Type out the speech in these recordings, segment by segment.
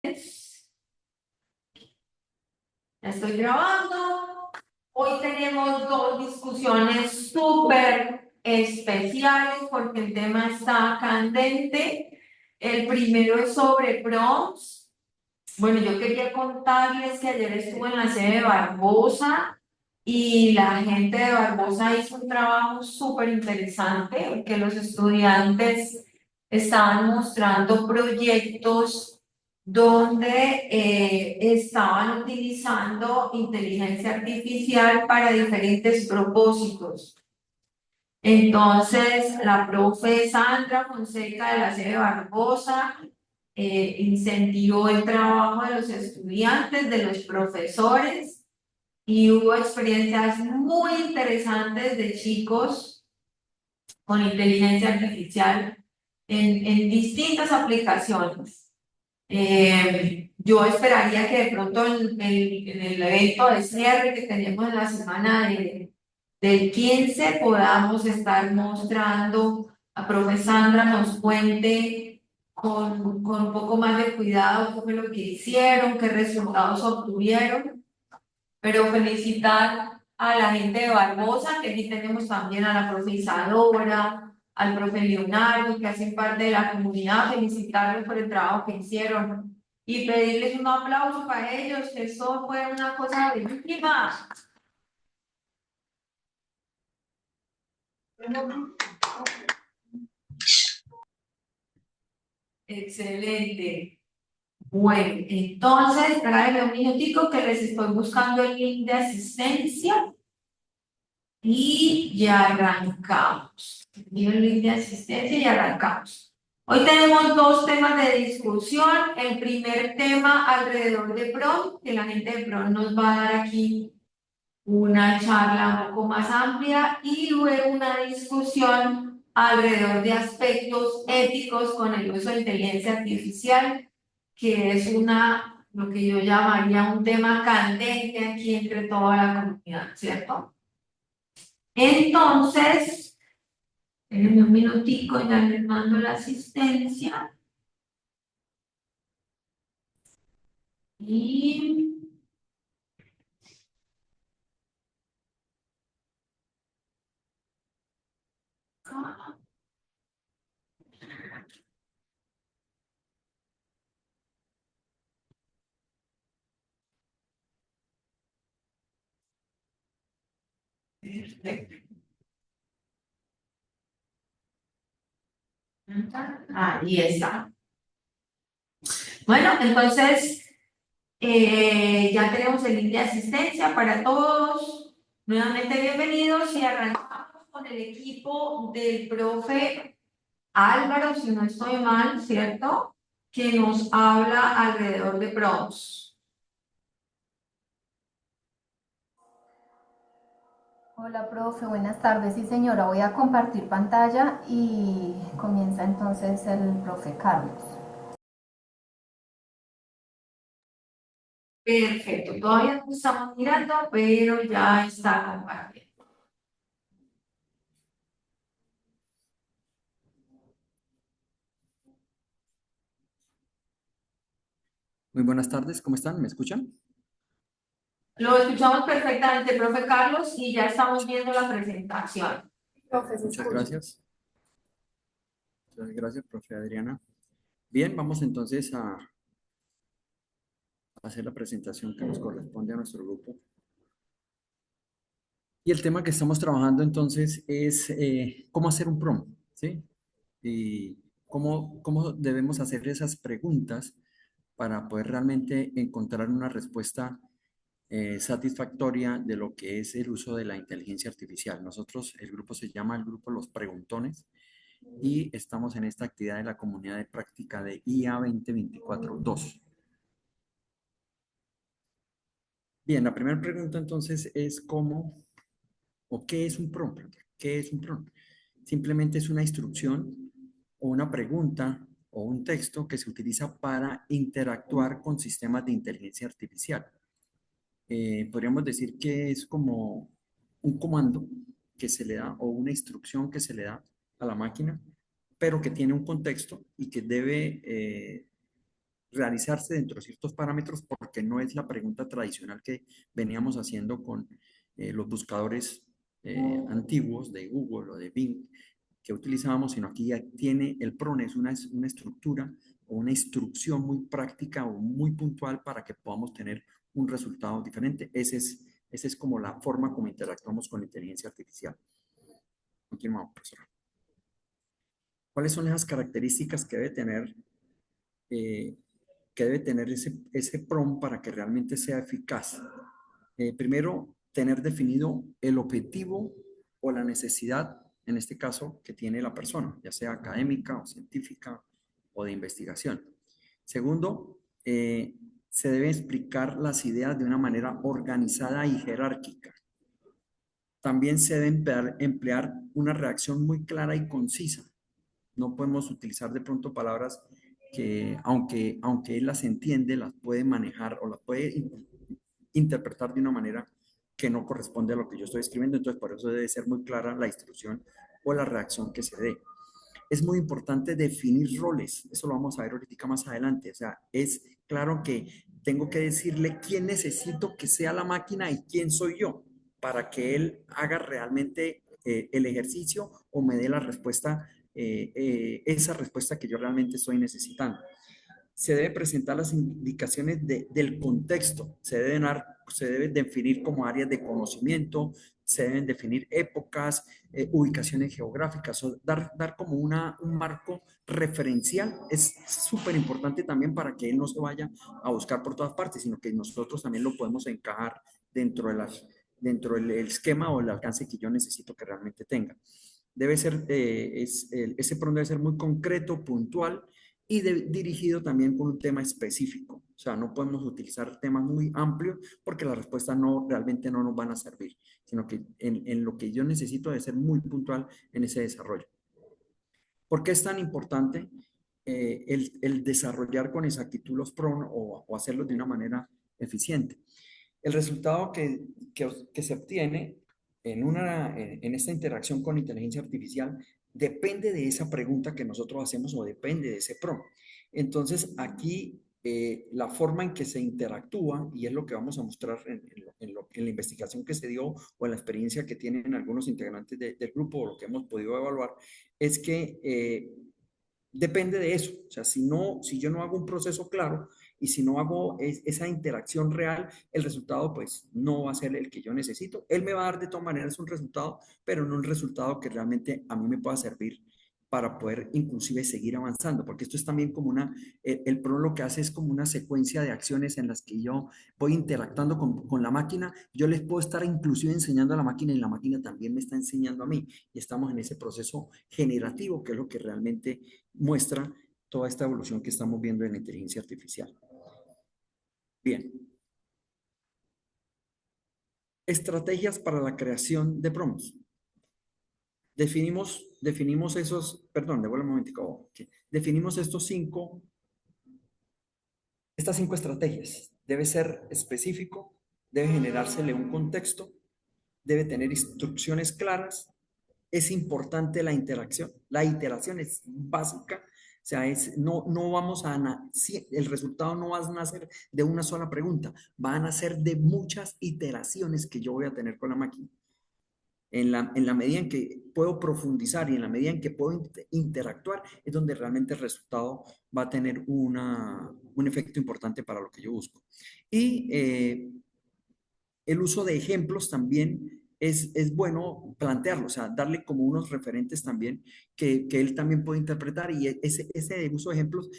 Ya estoy grabando. Hoy tenemos dos discusiones súper especiales porque el tema está candente. El primero es sobre prompts. Bueno, yo quería contarles que ayer estuve en la sede de Barbosa y la gente de Barbosa hizo un trabajo súper interesante porque los estudiantes estaban mostrando proyectos donde estaban utilizando inteligencia artificial para diferentes propósitos. Entonces, la profe Sandra Fonseca de la sede Barbosa incentivó el trabajo de los estudiantes, de los profesores, y hubo experiencias muy interesantes de chicos con inteligencia artificial en distintas aplicaciones. Yo esperaría que de pronto en el evento de cierre que tenemos en la semana del 15 podamos estar mostrando a profe Sandra nos cuente con un poco más de cuidado qué fue lo que hicieron, qué resultados obtuvieron, pero felicitar a la gente de Barbosa, que aquí tenemos también a la profe Isadora, al profe Leonardo, que hacen parte de la comunidad, felicitarlos por el trabajo que hicieron y pedirles un aplauso para ellos, que eso fue una cosa bellísima. Excelente. Bueno, entonces, espérame un minutico que les estoy buscando el link de asistencia y ya arrancamos. Envío el link de asistencia y arrancamos. Hoy tenemos dos temas de discusión. El primer tema alrededor de PROM, que la gente de PROM nos va a dar aquí una charla un poco más amplia y luego una discusión alrededor de aspectos éticos con el uso de inteligencia artificial, que es lo que yo llamaría un tema candente aquí entre toda la comunidad, ¿cierto? Entonces, en un minutico ya les mando la asistencia y ahí está. Bueno, entonces ya tenemos el link de asistencia para todos. Nuevamente bienvenidos y arrancamos con el equipo del profe Álvaro, si no estoy mal, ¿cierto? Que nos habla alrededor de prompts. Hola, profe, buenas tardes. Sí, señora, voy a compartir pantalla y comienza entonces el profe Carlos. Perfecto, todavía no estamos mirando, pero ya está compartiendo. Muy buenas tardes, ¿cómo están? ¿Me escuchan? Lo escuchamos perfectamente, profe Carlos, y ya estamos viendo la presentación. Muchas gracias. Muchas gracias, profe Adriana. Bien, vamos entonces a hacer la presentación que nos corresponde a nuestro grupo. Y el tema que estamos trabajando entonces es cómo hacer un prompt, ¿sí? Y cómo debemos hacer esas preguntas para poder realmente encontrar una respuesta satisfactoria de lo que es el uso de la inteligencia artificial. Nosotros, el grupo se llama el grupo Los Preguntones y estamos en esta actividad de la comunidad de práctica de IA 2024-2. Bien, la primera pregunta entonces es cómo o qué es un prompt. ¿Qué es un prompt? Simplemente es una instrucción o una pregunta o un texto que se utiliza para interactuar con sistemas de inteligencia artificial. Podríamos decir que es como un comando que se le da o una instrucción que se le da a la máquina, pero que tiene un contexto y que debe realizarse dentro de ciertos parámetros porque no es la pregunta tradicional que veníamos haciendo con los buscadores antiguos de Google o de Bing que utilizábamos, sino aquí ya tiene el PRON, es una estructura o una instrucción muy práctica o muy puntual para que podamos tener un resultado diferente. Esa es como la forma como interactuamos con la inteligencia artificial. Continuamos, profesor. ¿Cuáles son esas características eh, que debe tener ese PROM para que realmente sea eficaz? Primero, tener definido el objetivo o la necesidad, en este caso, que tiene la persona, ya sea académica o científica o de investigación. Segundo, se debe explicar las ideas de una manera organizada y jerárquica. También se debe emplear una reacción muy clara y concisa. No podemos utilizar de pronto palabras que, aunque él las entiende, las puede manejar o las puede interpretar de una manera que no corresponde a lo que yo estoy escribiendo. Entonces, por eso debe ser muy clara la instrucción o la reacción que se dé. Es muy importante definir roles. Eso lo vamos a ver ahorita más adelante. O sea, es claro que tengo que decirle quién necesito que sea la máquina y quién soy yo para que él haga realmente el ejercicio o me dé la respuesta, esa respuesta que yo realmente estoy necesitando. Se debe presentar las indicaciones del contexto, se debe definir como áreas de conocimiento, se deben definir épocas, ubicaciones geográficas, o dar como un marco referencial. Es súper importante también para que él no se vaya a buscar por todas partes, sino que nosotros también lo podemos encajar dentro del esquema o el alcance que yo necesito que realmente tenga. Debe ser, ese pronto debe ser muy concreto, puntual y dirigido también con un tema específico. O sea, no podemos utilizar temas muy amplios porque las respuestas realmente no nos van a servir, sino que en lo que yo necesito debe ser muy puntual en ese desarrollo. ¿Por qué es tan importante el desarrollar con exactitud los PRON o hacerlos de una manera eficiente? El resultado que se obtiene en esta interacción con inteligencia artificial depende de esa pregunta que nosotros hacemos o depende de ese prompt. Entonces, aquí la forma en que se interactúa, y es lo que vamos a mostrar en la investigación que se dio o en la experiencia que tienen algunos integrantes del grupo o lo que hemos podido evaluar, es que depende de eso. O sea, si yo no hago un proceso claro y si no hago esa interacción real, el resultado pues no va a ser el que yo necesito. Él me va a dar de todas maneras un resultado, pero no un resultado que realmente a mí me pueda servir para poder inclusive seguir avanzando, porque esto es también como el PRO lo que hace es como una secuencia de acciones en las que yo voy interactuando con la máquina, yo les puedo estar inclusive enseñando a la máquina y la máquina también me está enseñando a mí, y estamos en ese proceso generativo, que es lo que realmente muestra toda esta evolución que estamos viendo en la inteligencia artificial. Bien. Estrategias para la creación de prompts. Definimos esos, perdón, devuelvo un momentico. Definimos estas cinco estrategias. Debe ser específico, debe generársele un contexto, debe tener instrucciones claras, es importante la interacción, la iteración es básica, o sea, no vamos el resultado no va a nacer de una sola pregunta, van a nacer de muchas iteraciones que yo voy a tener con la máquina. En la medida en que puedo profundizar y en la medida en que puedo interactuar, es donde realmente el resultado va a tener un efecto importante para lo que yo busco. Y el uso de ejemplos también es bueno plantearlo, o sea, darle como unos referentes también que él también puede interpretar y ese uso de ejemplos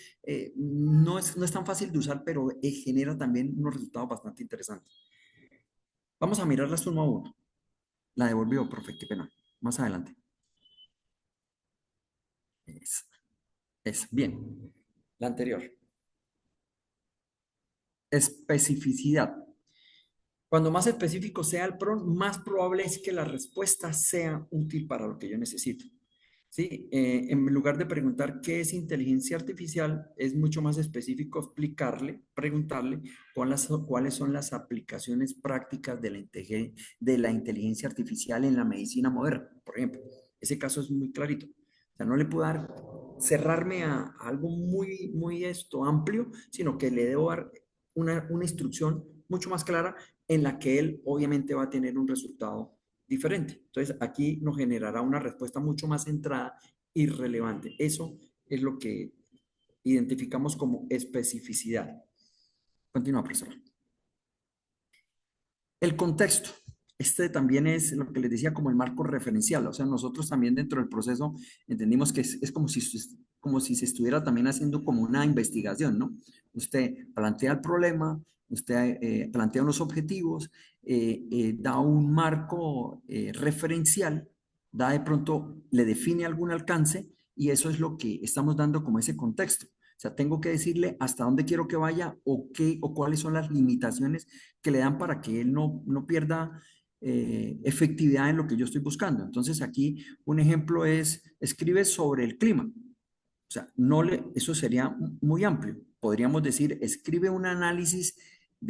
no es tan fácil de usar, pero genera también unos resultados bastante interesantes. Vamos a mirarlas uno a uno. La devolvió, profe, qué pena. Más adelante. Bien. La anterior. Especificidad. Cuando más específico sea el prompt, más probable es que la respuesta sea útil para lo que yo necesito. ¿Sí? En lugar de preguntar qué es inteligencia artificial, es mucho más específico preguntarle cuáles son las aplicaciones prácticas de la inteligencia artificial en la medicina moderna, por ejemplo. Ese caso es muy clarito. O sea, no le puedo dar cerrarme a algo muy amplio, sino que le debo dar una instrucción mucho más clara en la que él obviamente va a tener un resultado diferente. Entonces, aquí nos generará una respuesta mucho más centrada y relevante. Eso es lo que identificamos como especificidad. Continúa, profesor. El contexto. Este también es lo que les decía como el marco referencial. O sea, nosotros también dentro del proceso entendimos que es como si se estuviera también haciendo como una investigación, ¿no? Usted plantea el problema, usted plantea unos objetivos, da un marco referencial, da de pronto, le define algún alcance y eso es lo que estamos dando como ese contexto. O sea, tengo que decirle hasta dónde quiero que vaya o qué o cuáles son las limitaciones que le dan para que él no pierda efectividad en lo que yo estoy buscando. Entonces aquí un ejemplo es, escribe sobre el clima. O sea, eso sería muy amplio. Podríamos decir, escribe un análisis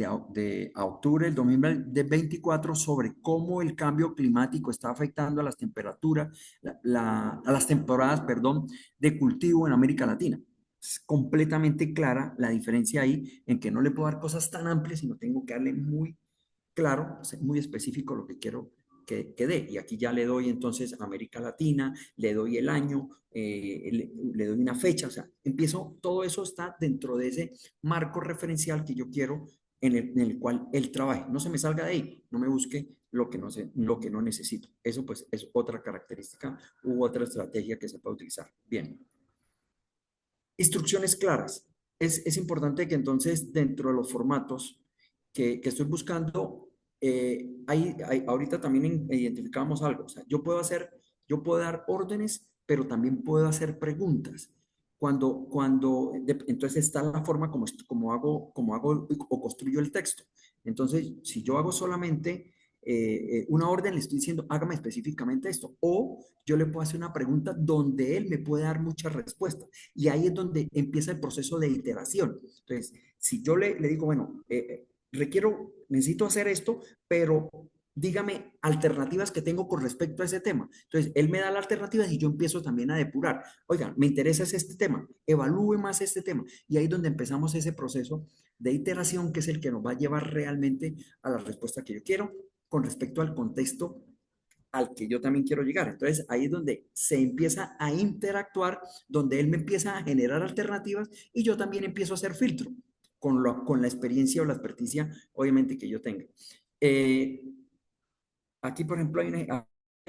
a octubre del 2024 sobre cómo el cambio climático está afectando a las temperaturas, a las temporadas, perdón, de cultivo en América Latina. Es completamente clara la diferencia ahí en que no le puedo dar cosas tan amplias, sino tengo que darle muy claro, muy específico lo que quiero que dé. Y aquí ya le doy entonces América Latina, le doy el año, le doy una fecha, o sea, empiezo, todo eso está dentro de ese marco referencial que yo quiero en el cual él trabaje. No se me salga de ahí, no me busque lo que no necesito. Eso pues es otra característica u otra estrategia que se puede utilizar. Bien. Instrucciones claras. Es importante que entonces dentro de los formatos que estoy buscando, ahorita también identificamos algo. O sea, yo puedo dar órdenes, pero también puedo hacer preguntas. Entonces está la forma como hago o construyo el texto. Entonces, si yo hago solamente una orden, le estoy diciendo, hágame específicamente esto. O yo le puedo hacer una pregunta donde él me puede dar muchas respuestas. Y ahí es donde empieza el proceso de iteración. Entonces, si yo le digo, bueno, necesito hacer esto, pero dígame alternativas que tengo con respecto a ese tema. Entonces, él me da las alternativas y yo empiezo también a depurar. Oiga, me interesa este tema, evalúe más este tema. Y ahí es donde empezamos ese proceso de iteración, que es el que nos va a llevar realmente a la respuesta que yo quiero con respecto al contexto al que yo también quiero llegar. Entonces, ahí es donde se empieza a interactuar, donde él me empieza a generar alternativas y yo también empiezo a hacer filtro con la experiencia o la experticia, obviamente, que yo tenga. Aquí, por ejemplo, hay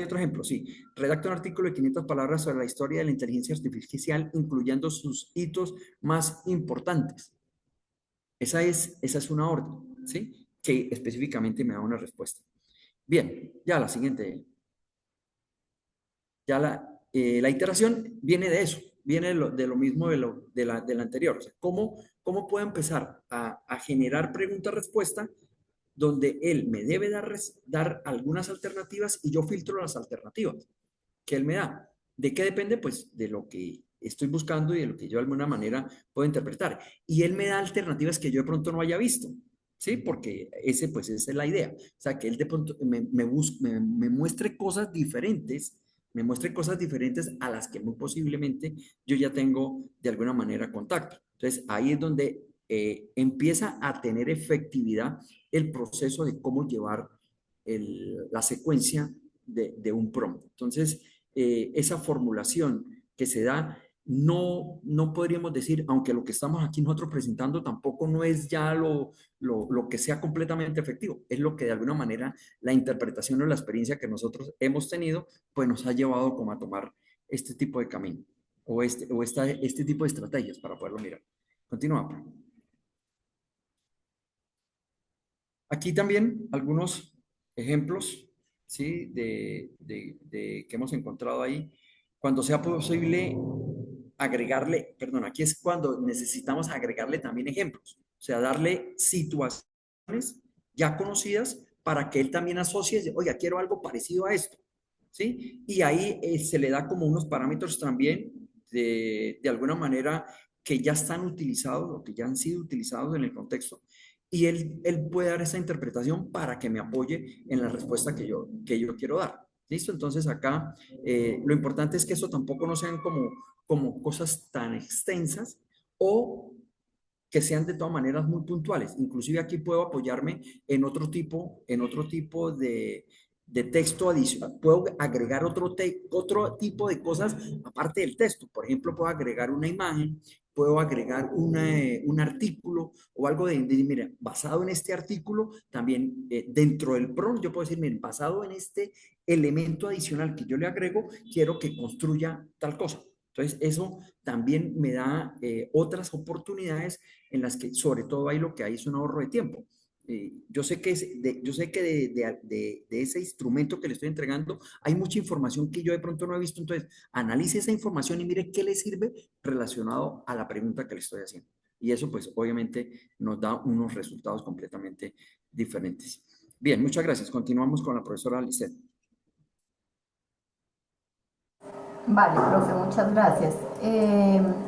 otro ejemplo, sí. Redacta un artículo de 500 palabras sobre la historia de la inteligencia artificial, incluyendo sus hitos más importantes. Esa es una orden, ¿sí? Que específicamente me da una respuesta. Bien, ya la siguiente. Ya la iteración viene de eso, viene de lo mismo de la anterior. O sea, ¿cómo puedo empezar a generar pregunta-respuesta donde él me debe dar algunas alternativas y yo filtro las alternativas que él me da? ¿De qué depende? Pues de lo que estoy buscando y de lo que yo de alguna manera puedo interpretar. Y él me da alternativas que yo de pronto no haya visto. ¿Sí? Porque pues esa es la idea. O sea, que él de pronto me muestre cosas diferentes, me muestre cosas diferentes a las que muy posiblemente yo ya tengo de alguna manera contacto. Entonces, ahí es donde empieza a tener efectividad el proceso de cómo llevar la secuencia de un prompt. Entonces, esa formulación que se da, no podríamos decir, aunque lo que estamos aquí nosotros presentando tampoco no es ya lo que sea completamente efectivo, es lo que de alguna manera la interpretación o la experiencia que nosotros hemos tenido, pues nos ha llevado como a tomar este tipo de camino este tipo de estrategias para poderlo mirar. Continuamos. Aquí también algunos ejemplos, ¿sí? Que hemos encontrado ahí. Cuando sea posible agregarle, perdón, aquí es cuando necesitamos agregarle también ejemplos, o sea, darle situaciones ya conocidas para que él también asocie, oiga, quiero algo parecido a esto, ¿sí? Y ahí se le da como unos parámetros también de alguna manera que ya están utilizados o que ya han sido utilizados en el contexto y él puede dar esa interpretación para que me apoye en la respuesta que yo quiero dar. ¿Listo? Entonces acá lo importante es que eso tampoco no sean como cosas tan extensas o que sean de todas maneras muy puntuales. Inclusive aquí puedo apoyarme en otro tipo de texto adicional. Puedo agregar otro tipo de cosas aparte del texto. Por ejemplo, puedo agregar una imagen, puedo agregar un artículo o algo mira, basado en este artículo, también dentro del prompt, yo puedo decir, miren, basado en este elemento adicional que yo le agrego, quiero que construya tal cosa. Entonces, eso también me da otras oportunidades en las que sobre todo ahí lo que hay es un ahorro de tiempo. Yo sé que de ese instrumento que le estoy entregando hay mucha información que yo de pronto no he visto, entonces analice esa información y mire qué le sirve relacionado a la pregunta que le estoy haciendo. Y eso pues obviamente nos da unos resultados completamente diferentes. Bien, muchas gracias. Continuamos con la profesora Lisette. Vale, profe, muchas gracias.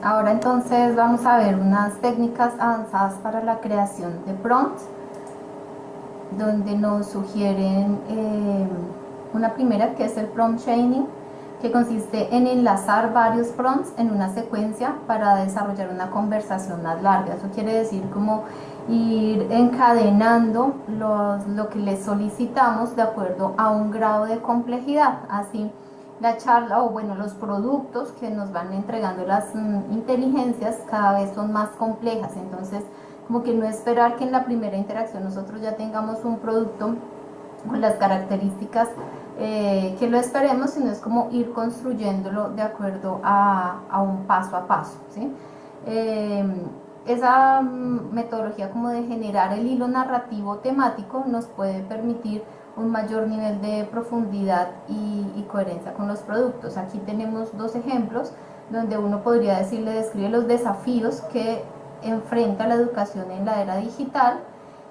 Ahora entonces vamos a ver unas técnicas avanzadas para la creación de prompts, donde nos sugieren una primera que es el prompt chaining, que consiste en enlazar varios prompts en una secuencia para desarrollar una conversación más larga. Eso quiere decir como ir encadenando lo que les solicitamos de acuerdo a un grado de complejidad. Así la charla o bueno, los productos que nos van entregando las inteligencias cada vez son más complejas. Entonces, como que no esperar que en la primera interacción nosotros ya tengamos un producto con las características que lo esperemos, sino es como ir construyéndolo de acuerdo a un paso a paso, ¿sí? Esa metodología como de generar el hilo narrativo temático nos puede permitir un mayor nivel de profundidad y coherencia con los productos. Aquí tenemos dos ejemplos donde uno podría decirle, describe los desafíos que enfrenta la educación en la era digital,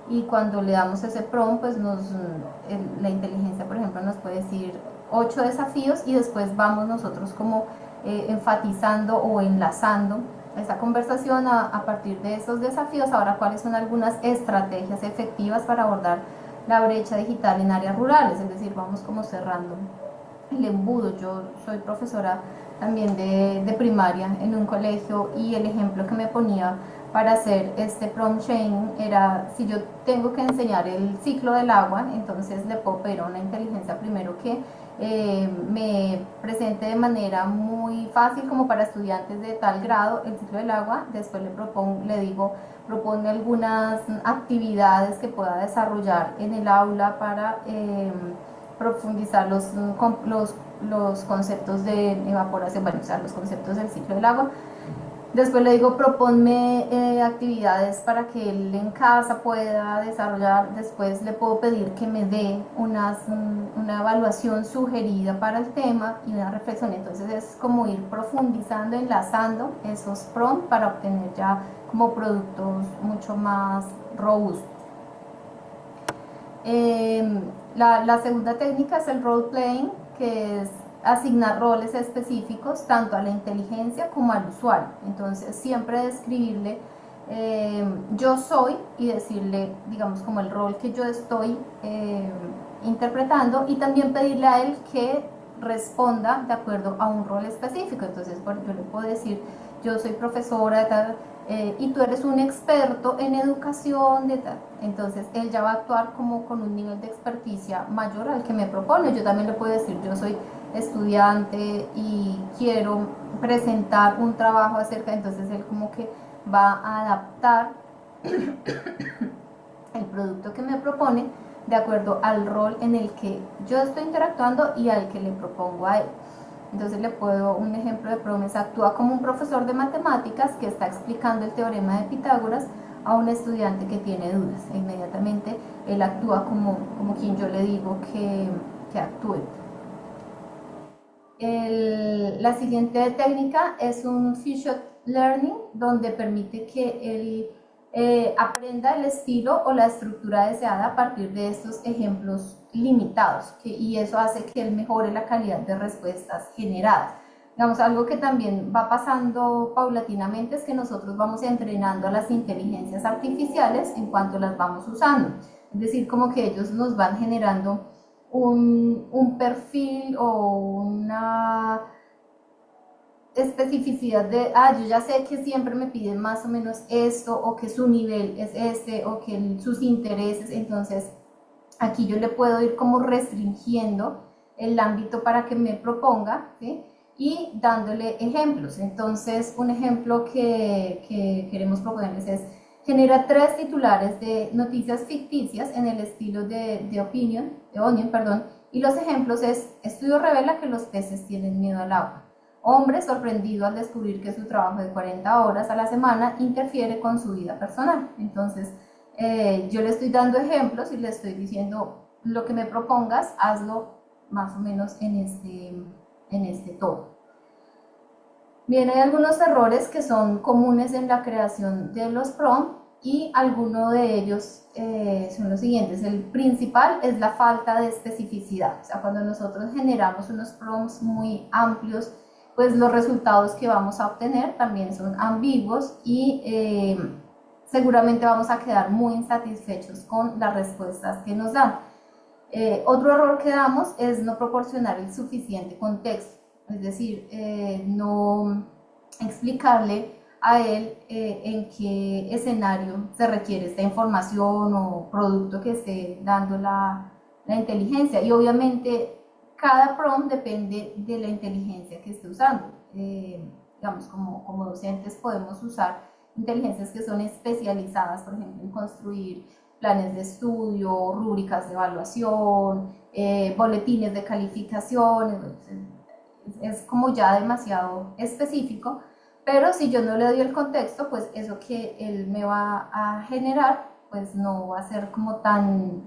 y cuando le damos ese prompt, pues la inteligencia, por ejemplo, nos puede decir 8 desafíos y después vamos nosotros como enfatizando o enlazando esta conversación a partir de esos desafíos. Ahora, ¿cuáles son algunas estrategias efectivas para abordar la brecha digital en áreas rurales? Es decir, vamos como cerrando el embudo. Yo soy profesora también de primaria en un colegio y el ejemplo que me ponía para hacer este prompt chain era, si yo tengo que enseñar el ciclo del agua, entonces le puedo pedir a una inteligencia primero que me presente de manera muy fácil como para estudiantes de tal grado el ciclo del agua. Después le digo, propone algunas actividades que pueda desarrollar en el aula para profundizar los conceptos de evaporación, bueno, o sea, los conceptos del ciclo del agua. Después le digo, proponme actividades para que él en casa pueda desarrollar. Después le puedo pedir que me dé una evaluación sugerida para el tema y una reflexión. Entonces es como ir profundizando, enlazando esos prompts para obtener ya como productos mucho más robustos. La segunda técnica es el role playing, que es asignar roles específicos tanto a la inteligencia como al usuario. Entonces siempre describirle yo soy y decirle, digamos, como el rol que yo estoy interpretando, y también pedirle a él que responda de acuerdo a un rol específico. Entonces yo le puedo decir, yo soy profesora de tal, y tú eres un experto en educación de tal. Entonces él ya va a actuar como con un nivel de experticia mayor al que me propone. Yo también le puedo decir, yo soy estudiante y quiero presentar un trabajo acerca, entonces él como que va a adaptar el producto que me propone de acuerdo al rol en el que yo estoy interactuando y al que le propongo a él. Entonces un ejemplo de promesa: actúa como un profesor de matemáticas que está explicando el teorema de Pitágoras a un estudiante que tiene dudas. E inmediatamente él actúa como quien yo le digo que actúe. La siguiente técnica es un feature learning, donde permite que él aprenda el estilo o la estructura deseada a partir de estos ejemplos limitados, y eso hace que él mejore la calidad de respuestas generadas. Digamos, algo que también va pasando paulatinamente es que nosotros vamos entrenando a las inteligencias artificiales en cuanto las vamos usando. Es decir, como que ellos nos van generando un perfil o una especificidad de, yo ya sé que siempre me piden más o menos esto, o que su nivel es este, o que sus intereses, entonces aquí yo le puedo ir como restringiendo el ámbito para que me proponga, ¿sí? Y dándole ejemplos. Entonces, un ejemplo que queremos proponerles es: genera 3 titulares de noticias ficticias en el estilo de Onion, perdón, y los ejemplos es: estudio revela que los peces tienen miedo al agua. Hombre sorprendido al descubrir que su trabajo de 40 horas a la semana interfiere con su vida personal. Entonces, yo le estoy dando ejemplos y le estoy diciendo: lo que me propongas, hazlo más o menos en este tono. Bien, hay algunos errores que son comunes en la creación de los prompts, y algunos de ellos son los siguientes. El principal es la falta de especificidad. O sea, cuando nosotros generamos unos prompts muy amplios, pues los resultados que vamos a obtener también son ambiguos, y seguramente vamos a quedar muy insatisfechos con las respuestas que nos dan. Otro error que damos es no proporcionar el suficiente contexto, es decir, no explicarle a él en qué escenario se requiere esta información o producto que esté dando la inteligencia. Y obviamente cada prompt depende de la inteligencia que esté usando. Digamos, como docentes podemos usar inteligencias que son especializadas, por ejemplo, en construir planes de estudio, rúbricas de evaluación, boletines de calificación. Es como ya demasiado específico, pero si yo no le doy el contexto, pues eso que él me va a generar, pues no va a ser como tan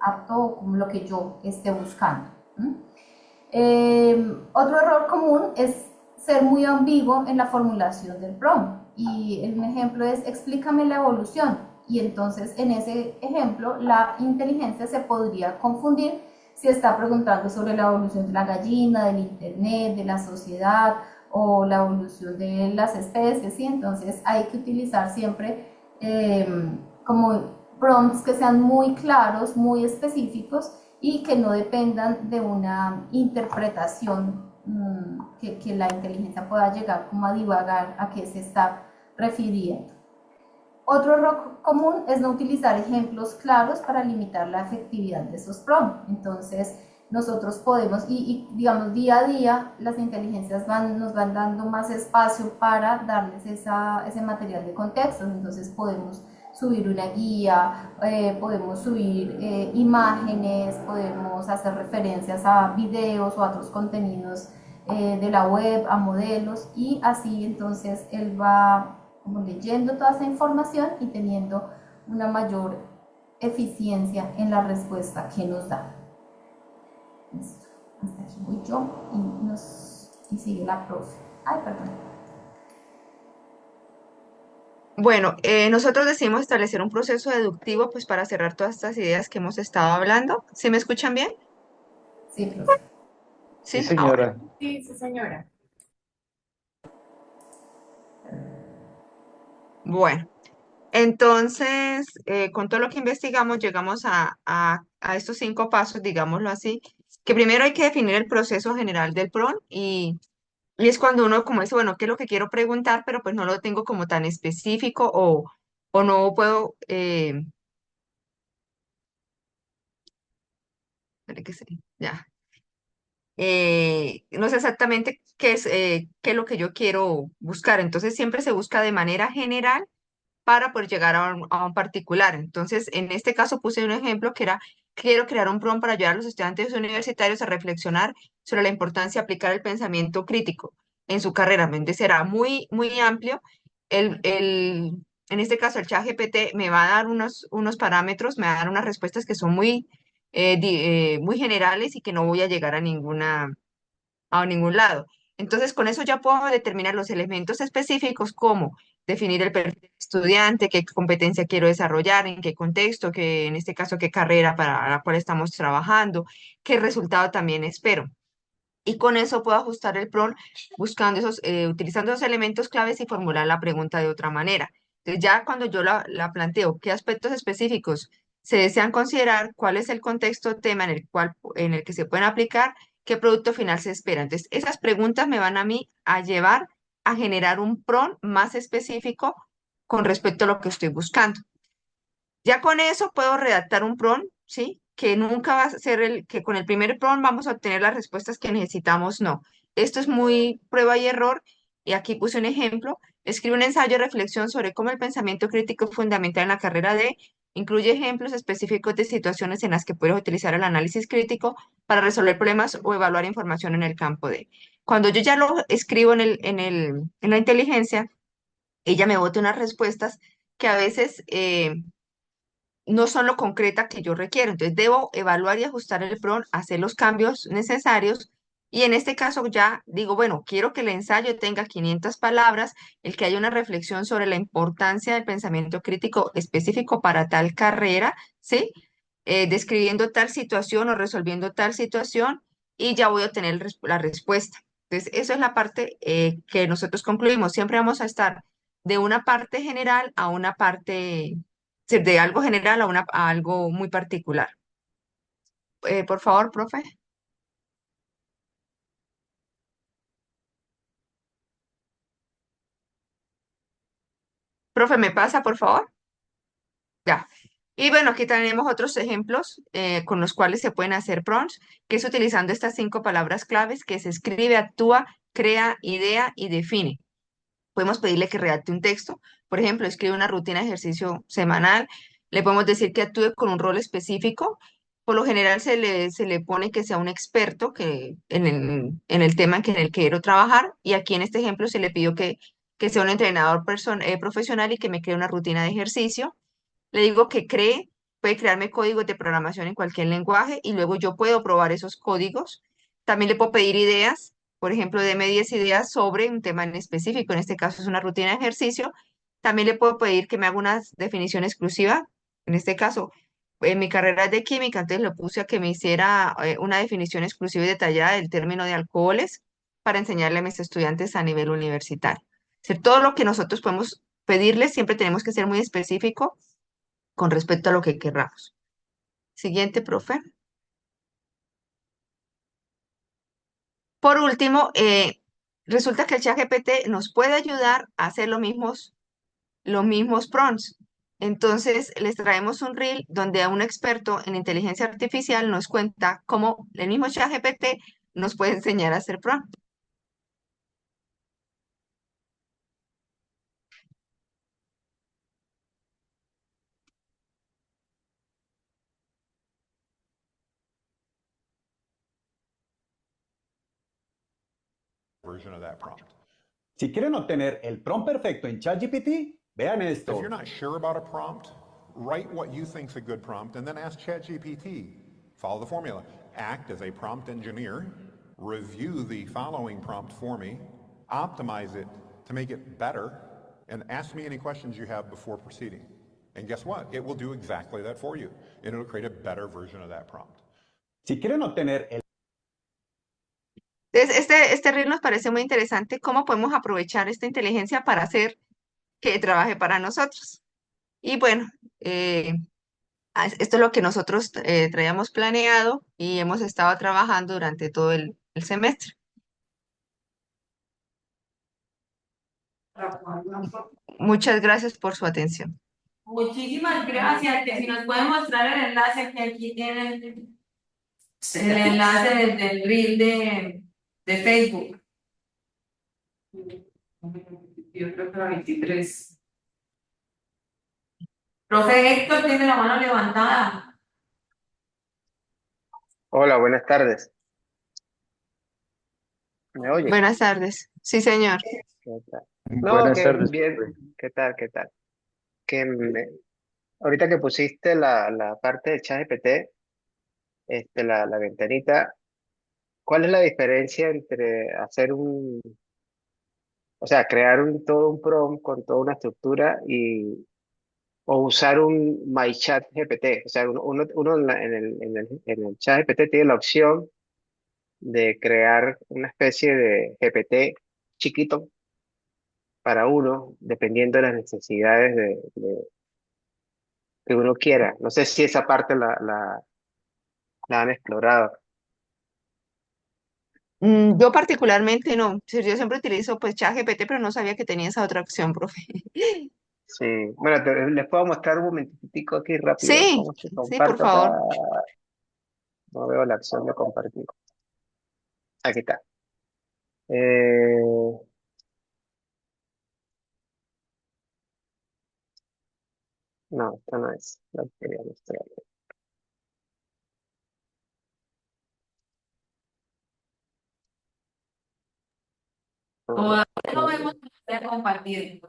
apto como lo que yo esté buscando. Otro error común es ser muy ambiguo en la formulación del prompt. Y un ejemplo es: explícame la evolución. Y entonces en ese ejemplo la inteligencia se podría confundir si está preguntando sobre la evolución de la gallina, del internet, de la sociedad, o la evolución de las especies, ¿sí? Entonces hay que utilizar siempre como prompts que sean muy claros, muy específicos, y que no dependan de una interpretación que la inteligencia pueda llegar como a divagar a qué se está refiriendo. Otro error común es no utilizar ejemplos claros para limitar la efectividad de esos prompts. Entonces, nosotros podemos, digamos, día a día las inteligencias nos van dando más espacio para darles ese material de contexto. Entonces podemos subir una guía, podemos subir imágenes, podemos hacer referencias a videos o a otros contenidos de la web, a modelos, y así entonces él va como leyendo toda esa información y teniendo una mayor eficiencia en la respuesta que nos da. Listo. Hasta aquí voy yo y sigue la profe. Ay, perdón. Bueno, nosotros decidimos establecer un proceso deductivo pues para cerrar todas estas ideas que hemos estado hablando. ¿Sí me escuchan bien? Sí, profe. Sí, Sí. Bueno. señora. Sí, sí, señora. Bueno, entonces, con todo lo que investigamos, llegamos a estos 5 pasos, digámoslo así, que primero hay que definir el proceso general del PRON, y es cuando uno como dice, bueno, ¿qué es lo que quiero preguntar? Pero pues no lo tengo como tan específico, o no puedo, espere que ya, no sé exactamente qué es lo que yo quiero buscar. Entonces siempre se busca de manera general para poder llegar a un particular. Entonces, en este caso puse un ejemplo que era: quiero crear un prompt para ayudar a los estudiantes universitarios a reflexionar sobre la importancia de aplicar el pensamiento crítico en su carrera. Entonces será muy, muy amplio. En este caso, el chat GPT me va a dar unos parámetros, me va a dar unas respuestas que son muy generales y que no voy a llegar a ningún lado. Entonces, con eso ya puedo determinar los elementos específicos, como definir el perfil del estudiante, qué competencia quiero desarrollar, en qué contexto, en este caso, qué carrera para la cual estamos trabajando, qué resultado también espero. Y con eso puedo ajustar el prompt utilizando esos elementos claves y formular la pregunta de otra manera. Entonces, ya cuando yo la planteo, ¿qué aspectos específicos se desean considerar, cuál es el contexto o tema en el que se pueden aplicar, qué producto final se espera. Entonces, esas preguntas me van a mí a llevar a generar un prompt más específico con respecto a lo que estoy buscando. Ya con eso puedo redactar un prompt, ¿sí? Que nunca va a ser que con el primer prompt vamos a obtener las respuestas que necesitamos, no. Esto es muy prueba y error, y aquí puse un ejemplo. Escribe un ensayo de reflexión sobre cómo el pensamiento crítico es fundamental en la carrera de, incluye ejemplos específicos de situaciones en las que puedes utilizar el análisis crítico para resolver problemas o evaluar información en el campo de. Cuando yo ya lo escribo en la inteligencia, ella me bota unas respuestas que a veces no son lo concreta que yo requiero. Entonces debo evaluar y ajustar el prompt, hacer los cambios necesarios. Y en este caso ya digo, bueno, quiero que el ensayo tenga 500 palabras, el que haya una reflexión sobre la importancia del pensamiento crítico específico para tal carrera, ¿sí? Describiendo tal situación o resolviendo tal situación, y ya voy a obtener la respuesta. Entonces, eso es la parte que nosotros concluimos. Siempre vamos a estar de una parte general a una parte de algo general a, a algo muy particular. Por favor, profe. Profe, ¿me pasa, por favor? Ya. Y bueno, aquí tenemos otros ejemplos con los cuales se pueden hacer prompts, que es utilizando estas 5 palabras claves, que se escribe, actúa, crea, idea y define. Podemos pedirle que redacte un texto, por ejemplo, escribe una rutina de ejercicio semanal, le podemos decir que actúe con un rol específico. Por lo general se le pone que sea un experto en el tema en el que quiero trabajar, y aquí en este ejemplo se le pidió que sea un entrenador profesional y que me cree una rutina de ejercicio. Le digo que cree, puede crearme códigos de programación en cualquier lenguaje y luego yo puedo probar esos códigos. También le puedo pedir ideas, por ejemplo, deme 10 ideas sobre un tema en específico, en este caso es una rutina de ejercicio. También le puedo pedir que me haga una definición exclusiva, en este caso, en mi carrera es de química, entonces le puse a que me hiciera una definición exclusiva y detallada del término de alcoholes para enseñarle a mis estudiantes a nivel universitario. Es decir, todo lo que nosotros podemos pedirles, siempre tenemos que ser muy específico con respecto a lo que querramos. Siguiente, profe. Por último, resulta que el ChatGPT nos puede ayudar a hacer los mismos prompts. Entonces, les traemos un reel donde a un experto en inteligencia artificial nos cuenta cómo el mismo ChatGPT nos puede enseñar a hacer prompt. Version of that prompt. Si quieren obtener el prompt perfecto en ChatGPT, vean If esto. you're not sure about a prompt, write what you think's a good prompt and then ask ChatGPT. Follow the formula. Act as a prompt engineer, review the following prompt for me, optimize it to make it better, and ask me any questions you have before proceeding. And guess what? It will do exactly that for you. And it'll create a better version of that prompt. Si quieren obtener el Entonces, este reel nos parece muy interesante, cómo podemos aprovechar esta inteligencia para hacer que trabaje para nosotros. Y bueno, esto es lo que nosotros traíamos planeado y hemos estado trabajando durante todo el semestre. Muchas gracias por su atención. Muchísimas gracias, que si nos pueden mostrar el enlace que aquí tienen, el enlace del reel de Facebook. Yo creo que la 23. Profe Héctor tiene la mano levantada. Hola, buenas tardes. ¿Me oye? Buenas tardes. Sí, señor. ¿Qué tal? No, Buenas que tardes, bien. profe. ¿Qué tal? ¿Qué tal? Ahorita que pusiste la parte de ChatGPT, la ventanita, ¿cuál es la diferencia entre o sea, crear todo un prompt con toda una estructura o usar un MyChatGPT? O sea, uno en el ChatGPT tiene la opción de crear una especie de GPT chiquito para uno, dependiendo de las necesidades que uno quiera. No sé si esa parte la han explorado. Yo particularmente no. Sí, yo siempre utilizo pues ChatGPT, pero no sabía que tenía esa otra opción, profe. Sí, bueno, les puedo mostrar un momentitico aquí rápido Sí, cómo se sí, por comparto acá. favor. No veo la opción de compartir. Aquí está. Eh, no, esto no es lo que quería mostrar. Todavía no Eh, vemos de compartir.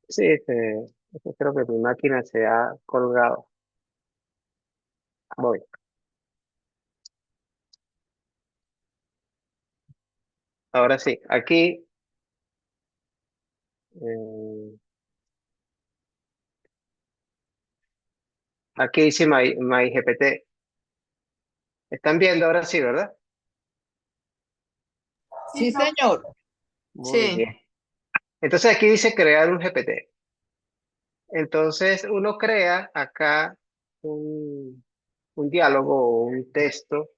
sí, creo que mi máquina se ha colgado. Voy. Ahora sí, eh, aquí dice MyGPT. ¿Están viendo ahora sí, verdad? Sí, Sí, señor. Muy Sí. bien. Entonces aquí dice crear un GPT. Entonces uno crea acá un, un diálogo o un texto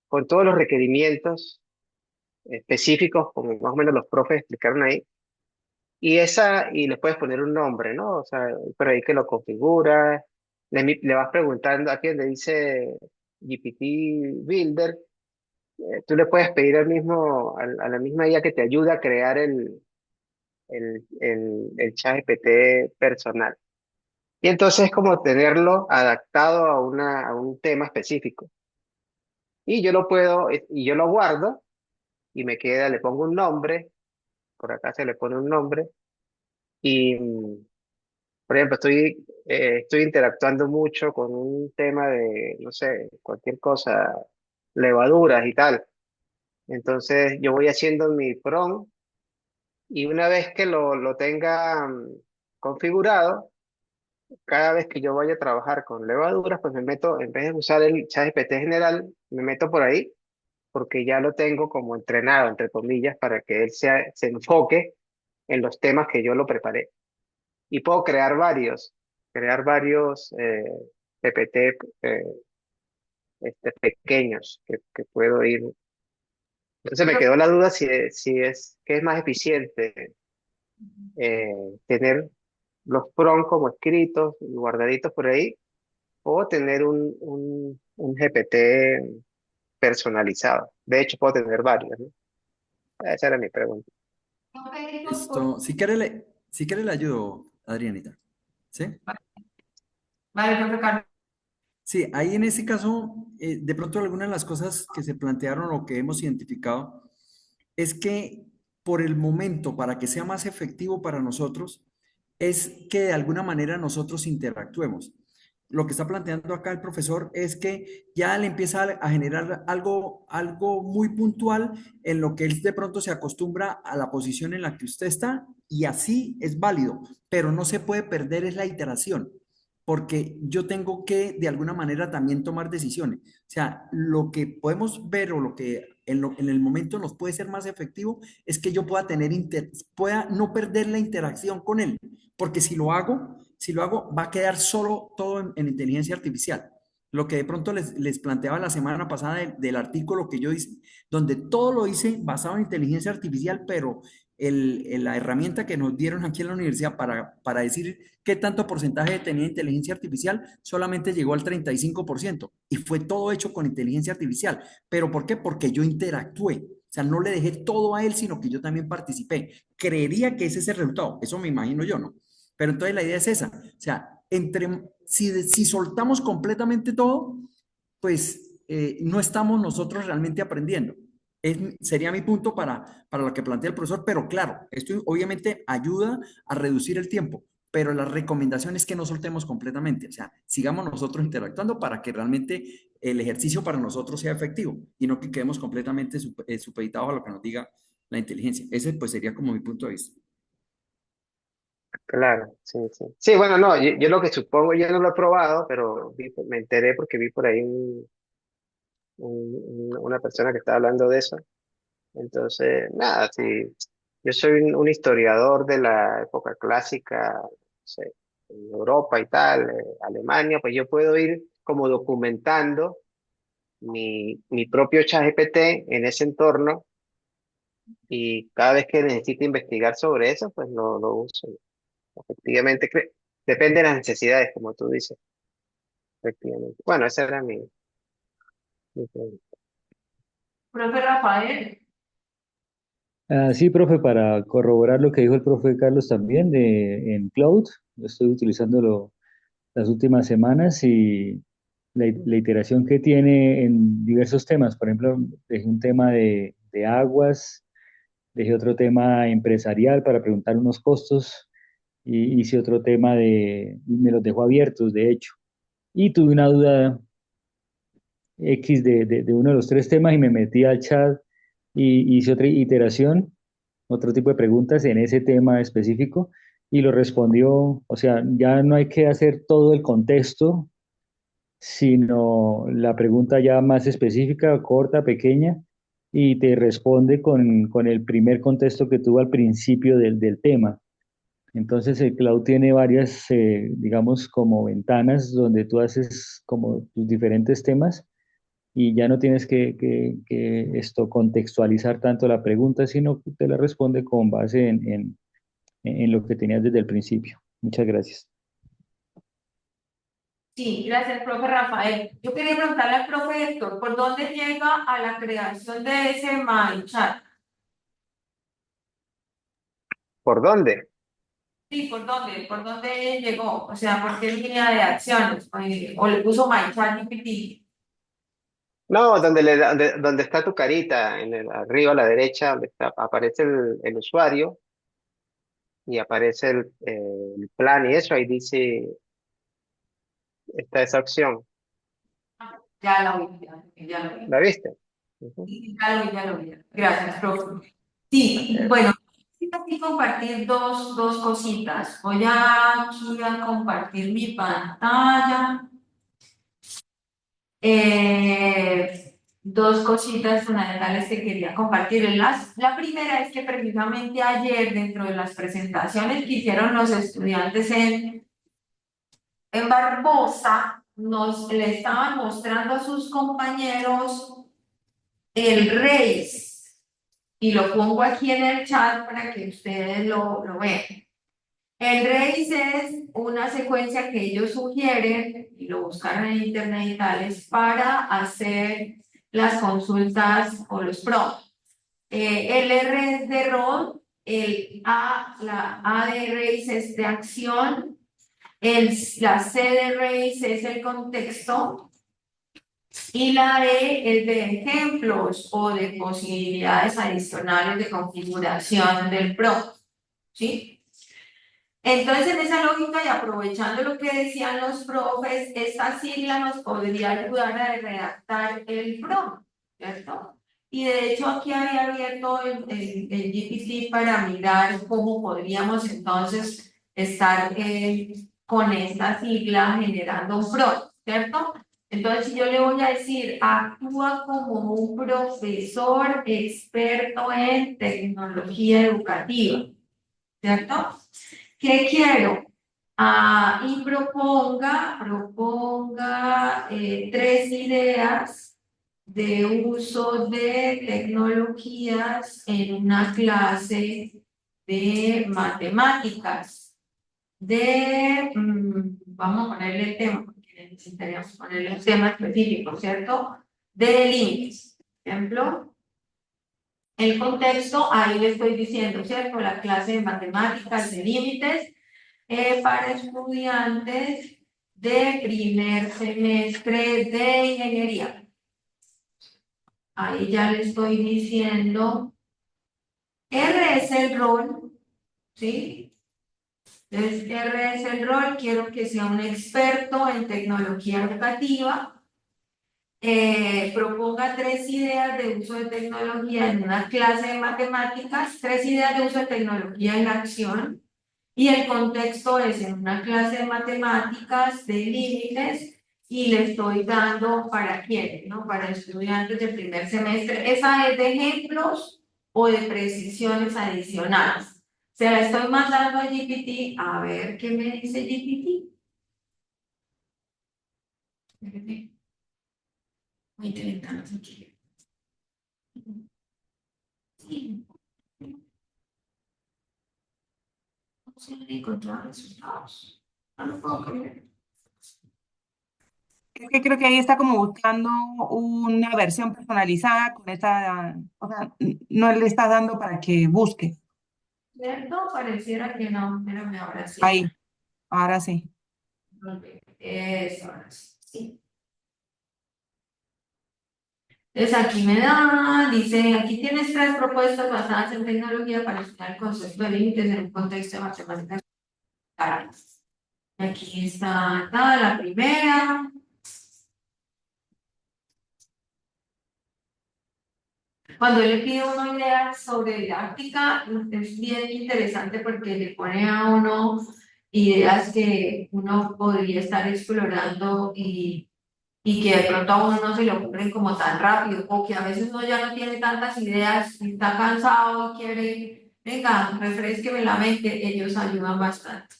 con todos los requerimientos específicos, como más o menos los profes explicaron ahí, y le puedes poner un nombre, ¿no? O sea, por ahí que lo configuras, le vas preguntando aquí donde dice GPT Builder, tú le puedes pedir a la misma IA que te ayude a crear el chat GPT personal. Y entonces es como tenerlo adaptado a un tema específico. Y yo lo guardo y me queda, le pongo un nombre, por acá se le pone un nombre, y por ejemplo, estoy interactuando mucho con un tema de, no sé, cualquier cosa, levaduras y tal. Entonces yo voy haciendo mi prompt y una vez que lo tenga configurado, cada vez que yo vaya a trabajar con levaduras, pues me meto, en vez de usar el ChatGPT general, me meto por ahí porque ya lo tengo como entrenado, entre comillas, para que él se enfoque en los temas que yo lo preparé. Y puedo crear varios PPT pequeños que puedo ir. Entonces me quedó la duda que es más eficiente eh, tener los prompts como escritos y guardaditos por ahí o tener un GPT personalizado. De hecho, puedo tener varios, ¿no? Esa era mi pregunta. Esto, si quiere le ayudo, Adrianita. ¿Sí? Vale, profe Carlos. Sí, ahí en ese caso, de pronto algunas de las cosas que se plantearon o que hemos identificado es que por el momento, para que sea más efectivo para nosotros, es que de alguna manera nosotros interactuemos. Lo que está planteando acá el profesor es que ya le empieza a generar algo muy puntual en lo que él de pronto se acostumbra a la posición en la que usted está y así es válido, pero no se puede perder es la iteración porque yo tengo que de alguna manera también tomar decisiones. O sea, lo que podemos ver o lo que en el momento nos puede ser más efectivo es que yo pueda pueda no perder la interacción con él, porque si lo hago, va a quedar solo todo en inteligencia artificial. Lo que de pronto les planteaba la semana pasada del artículo que yo hice, donde todo lo hice basado en inteligencia artificial, pero la herramienta que nos dieron aquí en la universidad para decir qué tanto porcentaje tenía inteligencia artificial solamente llegó al 35% y fue todo hecho con inteligencia artificial. ¿Pero por qué? Porque yo interactué. O sea, no le dejé todo a él, sino que yo también participé. Creería que ese es el resultado. Eso me imagino yo, ¿no? Pero entonces la idea es esa. O sea, si soltamos completamente todo, pues no estamos nosotros realmente aprendiendo. Sería mi punto para lo que plantea el profesor, pero claro, esto obviamente ayuda a reducir el tiempo, pero la recomendación es que no soltemos completamente, o sea, sigamos nosotros interactuando para que realmente el ejercicio para nosotros sea efectivo y no que quedemos completamente supeditados a lo que nos diga la inteligencia. Ese pues sería como mi punto de vista. Claro, sí, sí. Sí, bueno, no, yo lo que supongo, yo no lo he probado, pero me enteré porque vi por ahí una persona que estaba hablando de eso. Entonces, nada, sí, yo soy un historiador de la época clásica, no sé, en Europa y tal, Alemania, pues yo puedo ir como documentando mi propio ChatGPT en ese entorno y cada vez que necesite investigar sobre eso, pues lo uso. Efectivamente, depende de las necesidades, como tú dices, efectivamente. Bueno, esa era mi pregunta. Profe Rafael, Sí, profe, para corroborar lo que dijo el profe Carlos también en Cloud, lo estoy utilizando las últimas semanas y la iteración que tiene en diversos temas. Por ejemplo, dejé un tema de aguas, dejé otro tema empresarial para preguntar unos costos y hice otro tema y me los dejó abiertos, de hecho. Y tuve una duda X de uno de los tres temas y me metí al chat y hice otra iteración, otro tipo de preguntas en ese tema específico y lo respondió, o sea, ya no hay que hacer todo el contexto, sino la pregunta ya más específica, corta, pequeña, y te responde con el primer contexto que tuvo al principio del tema. Entonces el cloud tiene varias, digamos, como ventanas donde tú haces como tus diferentes temas y ya no tienes que esto contextualizar tanto la pregunta, sino que te la responde con base en lo que tenías desde el principio. Muchas gracias. sí, gracias, profe Rafael. Yo quería preguntarle al profe Héctor, ¿por dónde llega a la creación de ese MyChat? ¿Por dónde? Sí, ¿por dónde llegó? O sea, ¿por qué línea de acciones? O le puso MyChat GPT. No, donde está tu carita, arriba a la derecha, donde aparece el usuario y aparece el plan y eso, ahí dice, está esa opción. Ya la vi, ya lo vi. ¿La viste? Ujú. Sí, ya lo vi. Gracias, profe. Sí, bueno, quiero aquí compartir dos cositas. Voy aquí a compartir mi pantalla. Dos cositas fundamentales que quería compartir. La primera es que precisamente ayer, dentro de las presentaciones que hicieron los estudiantes en Barbosa, le estaban mostrando a sus compañeros el RACE. Y lo pongo aquí en el chat para que ustedes lo vean. El RACE es una secuencia que ellos sugieren, y lo buscaron en internet y tales, para hacer las consultas o los prompts. El R es de rol, la A de RACE es de acción, la C de RACE es el contexto, y la E es de ejemplos o de posibilidades adicionales de configuración del prompt, ¿sí? Entonces, en esa lógica y aprovechando lo que decían los profes, esta sigla nos podría ayudar a redactar el prompt, ¿cierto? Y de hecho aquí había abierto el GPT para mirar cómo podríamos entonces estar con esta sigla generando un prompt, ¿cierto? Entonces, si yo le voy a decir, actúa como un profesor experto en tecnología educativa, ¿cierto? ¿Qué quiero? Y proponga tres ideas de uso de tecnologías en una clase de matemáticas. Vamos a ponerle el tema, porque necesitaríamos ponerle el tema específico, ¿cierto? De límites. Ejemplo, el contexto, ahí le estoy diciendo, ¿cierto? La clase de matemáticas de límites para estudiantes de primer semestre de ingeniería. Ahí ya le estoy diciendo, R es el rol, ¿sí? Entonces, R es el rol, quiero que sea un experto en tecnología educativa. Proponga tres ideas de uso de tecnología en una clase de matemáticas, tres ideas de uso de tecnología en acción, y el contexto es en una clase de matemáticas de límites, y le estoy dando para quién, ¿no? Para estudiantes de primer semestre. Esa es de ejemplos o de precisiones adicionales. Se la estoy mandando a GPT, a ver qué me dice GPT. Espérate. Voy a intentar aquí. Sí. No sé encontrar resultados. No lo puedo creer. Es que creo que ahí está como buscando una versión personalizada con esta, o sea, no le estás dando para que busque. ¿Cierto? Pareciera que no. Espérame, ahora sí. Ahí, ahora sí. Eso, ahora sí. Sí. Entonces aquí me da, dice, aquí tienes 3 propuestas basadas en tecnología para estudiar el concepto de límites en un contexto de matemáticas aplicales. Aquí está la primera. Cuando le pide a uno ideas sobre didáctica, es bien interesante porque le pone a uno ideas que uno podría estar explorando y que de pronto a uno no se le ocurren como tan rápido, o que a veces uno ya no tiene tantas ideas, y está cansado y quiere, venga, refresqueme la mente, ellos ayudan bastante.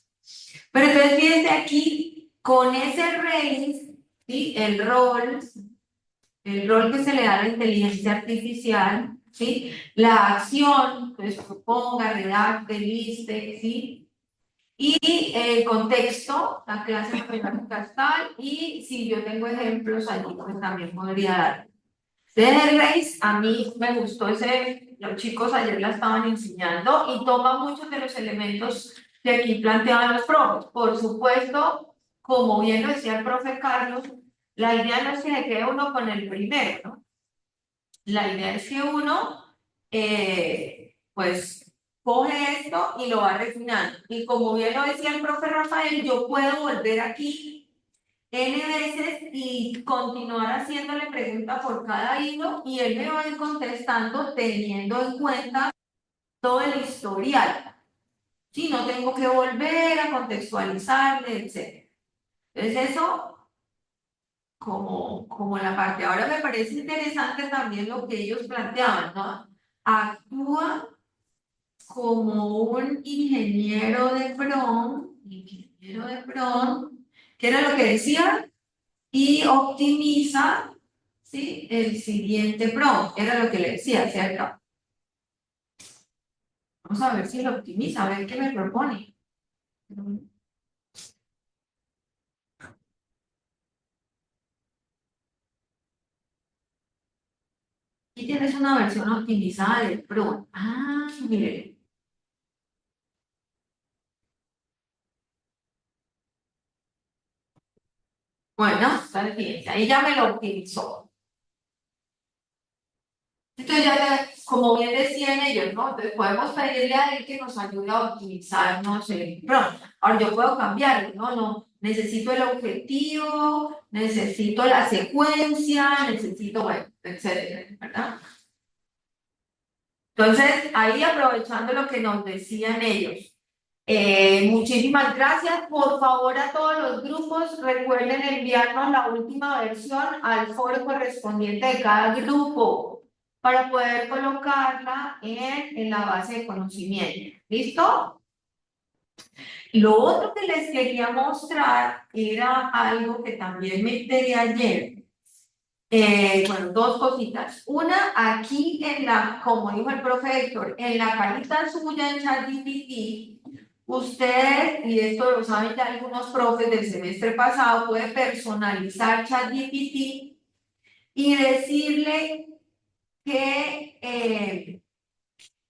Pero entonces fíjense aquí, con ese race, ¿sí? El rol que se le da a la inteligencia artificial, ¿sí? La acción, pues proponga, redacte, liste, ¿sí? Y el contexto, la clase matemática tal, y si yo tengo ejemplos allí, pues también podría dar. Desde el race, a mí me gustó ese, los chicos ayer la estaban enseñando y toma muchos de los elementos que aquí planteaban los profes. Por supuesto, como bien lo decía el profe Carlos, la idea no es que se quede uno con el primero, ¿no? La idea es que uno, pues, coge esto y lo va refinando. Y como bien lo decía el profe Rafael, yo puedo volver aquí N veces y continuar haciéndole pregunta por cada hilo y él me va a ir contestando teniendo en cuenta todo el historial. Si no tengo que volver a contextualizarle, etc. Entonces eso como la parte. Ahora me parece interesante también lo que ellos planteaban, ¿no? Actúa como un ingeniero de prompt, que era lo que decía, y optimiza, ¿sí? El siguiente prompt, era lo que le decía, ¿cierto? Vamos a ver si lo optimiza, a ver qué me propone. Aquí tienes una versión optimizada del prompt. Ah, mire. Bueno, está bien, ahí ya me lo optimizó. Entonces ya, como bien decían ellos, ¿no? Entonces podemos pedirle a él que nos ayude a optimizar, no sé, pronto. Ahora yo puedo cambiarlo, ¿no? No, necesito el objetivo, necesito la secuencia, necesito, bueno, etcétera, ¿verdad? Entonces, ahí aprovechando lo que nos decían ellos, muchísimas gracias. Por favor, a todos los grupos, recuerden enviarnos la última versión al foro correspondiente de cada grupo para poder colocarla en la base de conocimiento. ¿Listo? Lo otro que les quería mostrar era algo que también me enteré ayer. Bueno, 2 cositas. Una, aquí como dijo el profe Héctor, en la carita suya en ChatGPT, usted, y esto lo saben ya algunos profes del semestre pasado, puede personalizar ChatGPT y decirle qué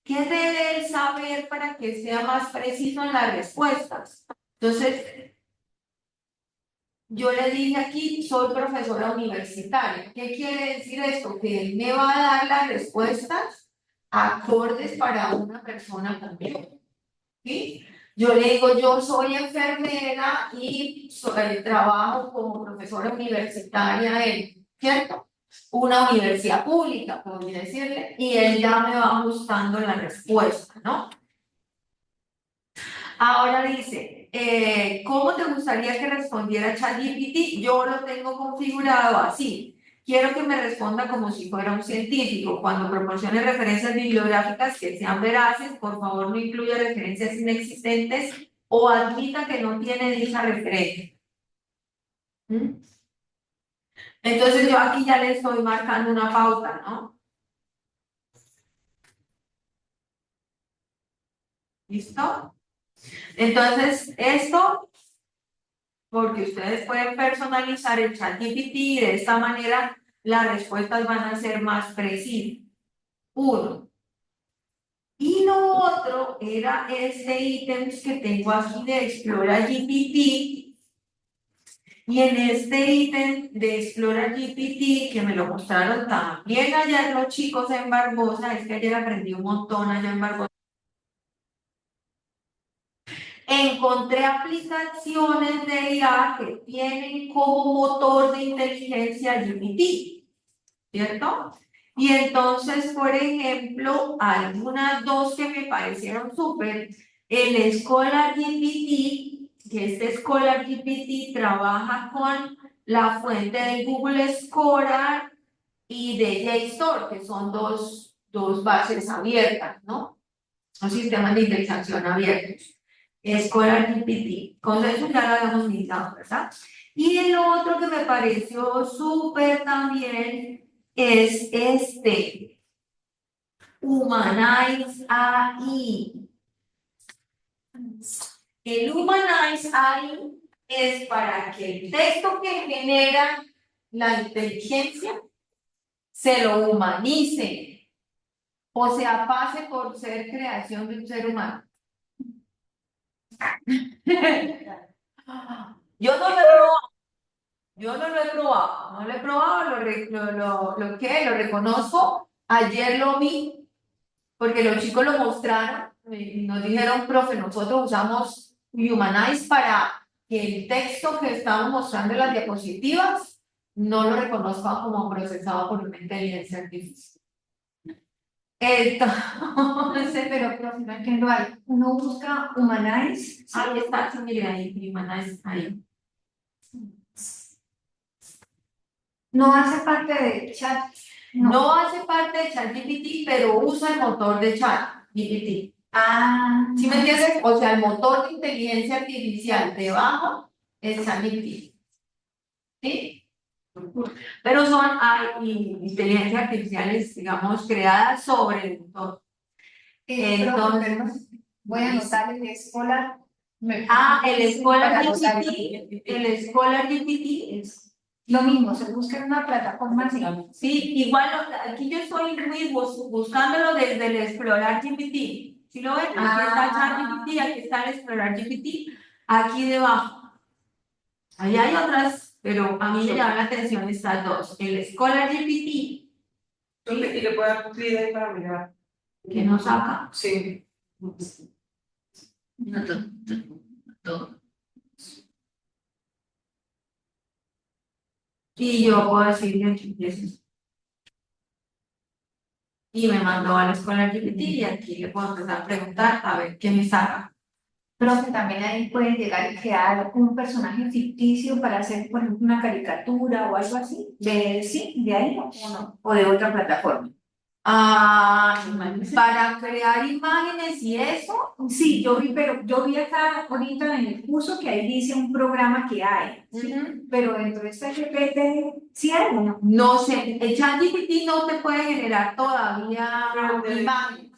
debe él saber para que sea más preciso en las respuestas. Entonces, yo le dije aquí, soy profesora universitaria. ¿Qué quiere decir esto? Que él me va a dar las respuestas acordes para una persona también. ¿Sí? Yo le digo, yo soy enfermera y trabajo como profesora universitaria en, ¿cierto? Una universidad pública, podría decirle, y él ya me va ajustando la respuesta, ¿no? Ahora dice, ¿cómo te gustaría que respondiera ChatGPT? Yo lo tengo configurado así. quiero que me responda como si fuera un científico. Cuando proporcione referencias bibliográficas que sean veraces, por favor no incluya referencias inexistentes o admita que no tiene dicha referencia. ¿Mm? Entonces yo aquí ya le estoy marcando una pauta, ¿no? ¿Listo? Entonces, esto, porque ustedes pueden personalizar el ChatGPT y de esta manera las respuestas van a ser más precisas. Uno. Y lo otro era este ítem que tengo aquí de Explora GPT. Y en este ítem de Explora GPT, que me lo mostraron también ayer los chicos en Barbosa, es que ayer aprendí un montón allá en Barbosa. Encontré aplicaciones de IA que tienen como motor de inteligencia GPT, ¿cierto? Y entonces, por ejemplo, algunas dos que me parecieron súper, el Scholar GPT, que este Scholar GPT trabaja con la fuente de Google Scholar y de JSTOR, que son dos bases abiertas, ¿no? Son sistemas de indexación abiertos. Scholar GPT, con eso ya lo habíamos mirado, ¿verdad? Y el otro que me pareció súper también es este, Humanize AI. El Humanize AI es para que el texto que genera la inteligencia se lo humanice, o sea, pase por ser creación de un ser humano. Yo no lo he probado. Yo no lo he probado, no lo he probado, lo reconozco. Ayer lo vi, porque los chicos lo mostraron y nos dijeron, profe, nosotros usamos Humanize para que el texto que estamos mostrando en las diapositivas no lo reconozca como procesado por una inteligencia artificial. Entonces, Pero, profe, no entiendo algo. Uno busca Humanize. ahí está, sí, mire ahí, Humanize, ahí. No hace parte de chat. No hace parte de ChatGPT, pero usa el motor de ChatGPT. Ah, ¿Sí me entiendes? O sea, el motor de inteligencia artificial debajo es ChatGPT. ¿Sí? Pero hay inteligencias artificiales, digamos, creadas sobre el motor. Entonces, voy a anotar el Scholar. el Scholar Para GPT, el Scholar GPT es lo mismo, se busca en una plataforma así. sí, igual aquí yo estoy buscándolo desde el Explorar GPT. ¿Sí lo ven? Aquí está ChatGPT, aquí está el Explorar GPT, aquí debajo. Ahí hay otras, pero a mí me llaman la atención estas dos. El Scholar GPT. Y le puedo dar clic ahí para mirar. ¿Que nos saca? Sí. Y yo puedo decirle que es. Y me mandó a la escuela GPT y aquí le puedo empezar a preguntar a ver qué me saca. Profe, también ahí pueden llegar y crear un personaje ficticio para hacer, por ejemplo, una caricatura o algo así. Sí, de ahí o no, o de otra plataforma. Para crear imágenes y eso. Sí, yo vi acá ahorita en el curso que ahí dice un programa que hay, ¿sí? Pero dentro de este GPT, ¿sí hay o no? No sé, el ChatGPT no te puede generar todavía imágenes.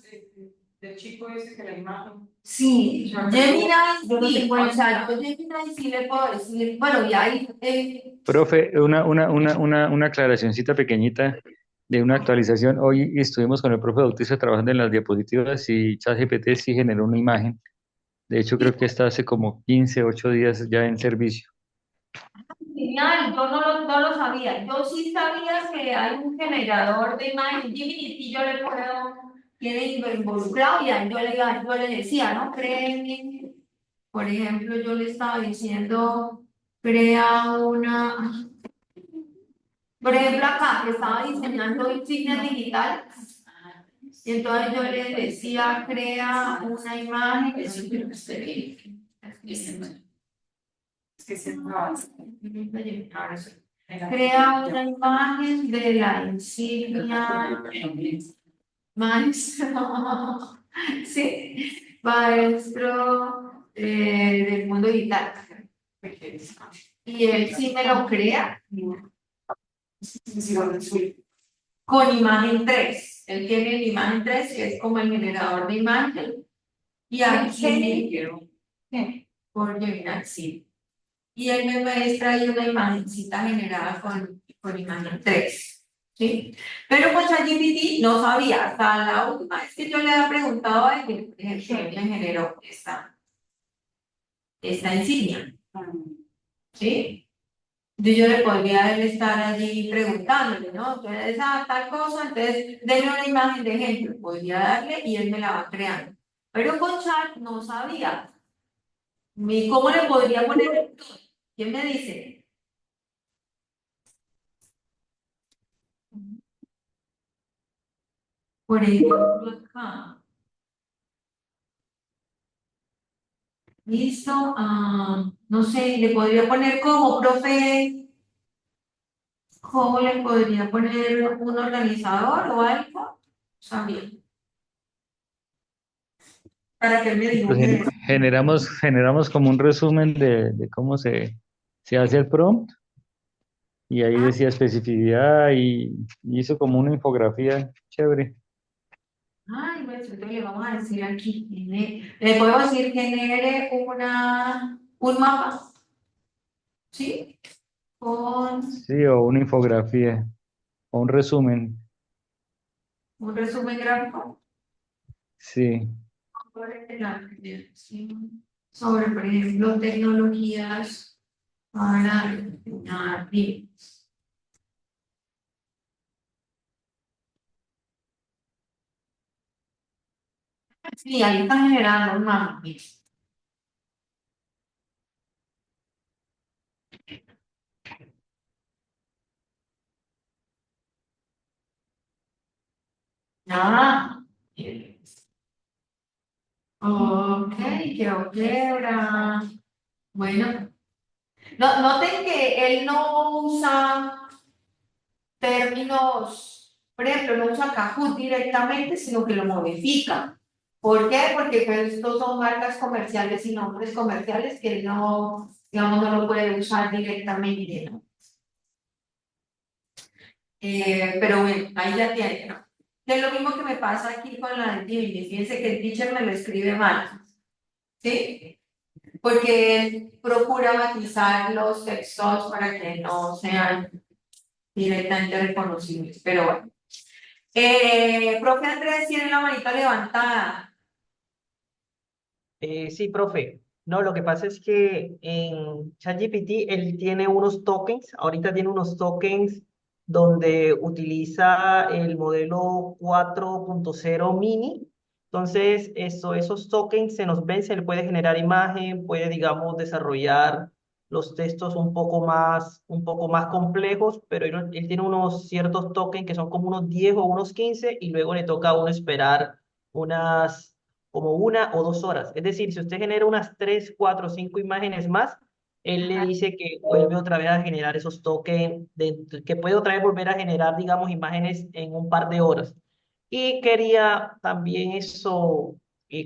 Del chico ese que la imagen. Sí, Gemini, yo no sí, te puedo o sea, yo Gemini sí le puedo decir, bueno, y ahí, Profe, una aclaracioncita pequeñita de una actualización. Hoy estuvimos con el profe Bautista trabajando en las diapositivas y ChatGPT sí generó una imagen. De hecho, creo que está hace como 15, 8 días ya en servicio. genial, yo no lo sabía. Yo sí sabía que hay un generador de imagen, Gemini, yo le puedo, tiene involucrado y ahí yo le decía, ¿no? Créeme, por ejemplo, yo le estaba diciendo, crea una, por ejemplo, acá, que estaba diseñando insignias digitales. Y entonces yo le decía, crea una imagen. Crea una imagen de la insignia maestro, sí, maestro del mundo digital. Y él sí me lo crea con imagen 3. Él tiene la imagen 3 que es como el generador de imagen. Y aquí por Gemini, sí. Y él me muestra ahí una imagencita generada con imagen 3, ¿sí? Pero con ChatGPT no sabía, hasta la última vez que yo le había preguntado a él, él me generó esta insignia, ¿sí? Yo le podría a él estar allí preguntándole, ¿no? Entonces, tal cosa, entonces, denme una imagen de ejemplo, podría darle y él me la va creando. Pero con Chat no sabía. ¿Cómo le podría poner? ¿Quién me dice? Por ejemplo, acá. Listo. No sé, le podría poner como, profe, ¿cómo le podría poner un organizador o algo? También. Para que él me Pues dibuje eso. generamos como un resumen de cómo se hace el prompt y ahí decía especificidad y hizo como una infografía chévere. Ay, bueno, entonces le vamos a decir aquí, le podemos decir genere un mapa, ¿sí? Con Sí, o una infografía o un resumen. un resumen gráfico Sí. sobre la creación, sobre, por ejemplo, tecnologías para entrenar pymes. Sí, ahí está generando un mapa. Ah, ok, creo que era. Bueno, noten que él no usa términos, por ejemplo, no usa Kahoot directamente, sino que lo modifica. ¿Por qué? Porque pues, estos son marcas comerciales y nombres comerciales que él no, digamos, no lo puede usar directamente, ¿no? Pero bueno, ahí ya tiene, ¿no? Es lo mismo que me pasa aquí con la de Gemini. Fíjense que el teacher me lo escribe mal, ¿sí? Porque él procura matizar los textos para que no sean directamente reconocibles. Pero bueno. Profe Andrés tiene la manita levantada. Sí, profe. No, lo que pasa es que en ChatGPT él tiene unos tokens, ahorita tiene unos tokens donde utiliza el modelo 4.0 mini. Entonces, esos tokens se nos ven, se le puede generar imagen, puede, digamos, desarrollar los textos un poco más complejos, pero él tiene unos ciertos tokens que son como unos 10 o unos 15 y luego le toca a uno esperar unas como 1 o 2 horas. Es decir, si usted genera unas 3, 4, 5 imágenes más, él le dice que vuelve otra vez a generar esos tokens, que puede otra vez volver a generar, digamos, imágenes en un par de horas. Y quería también eso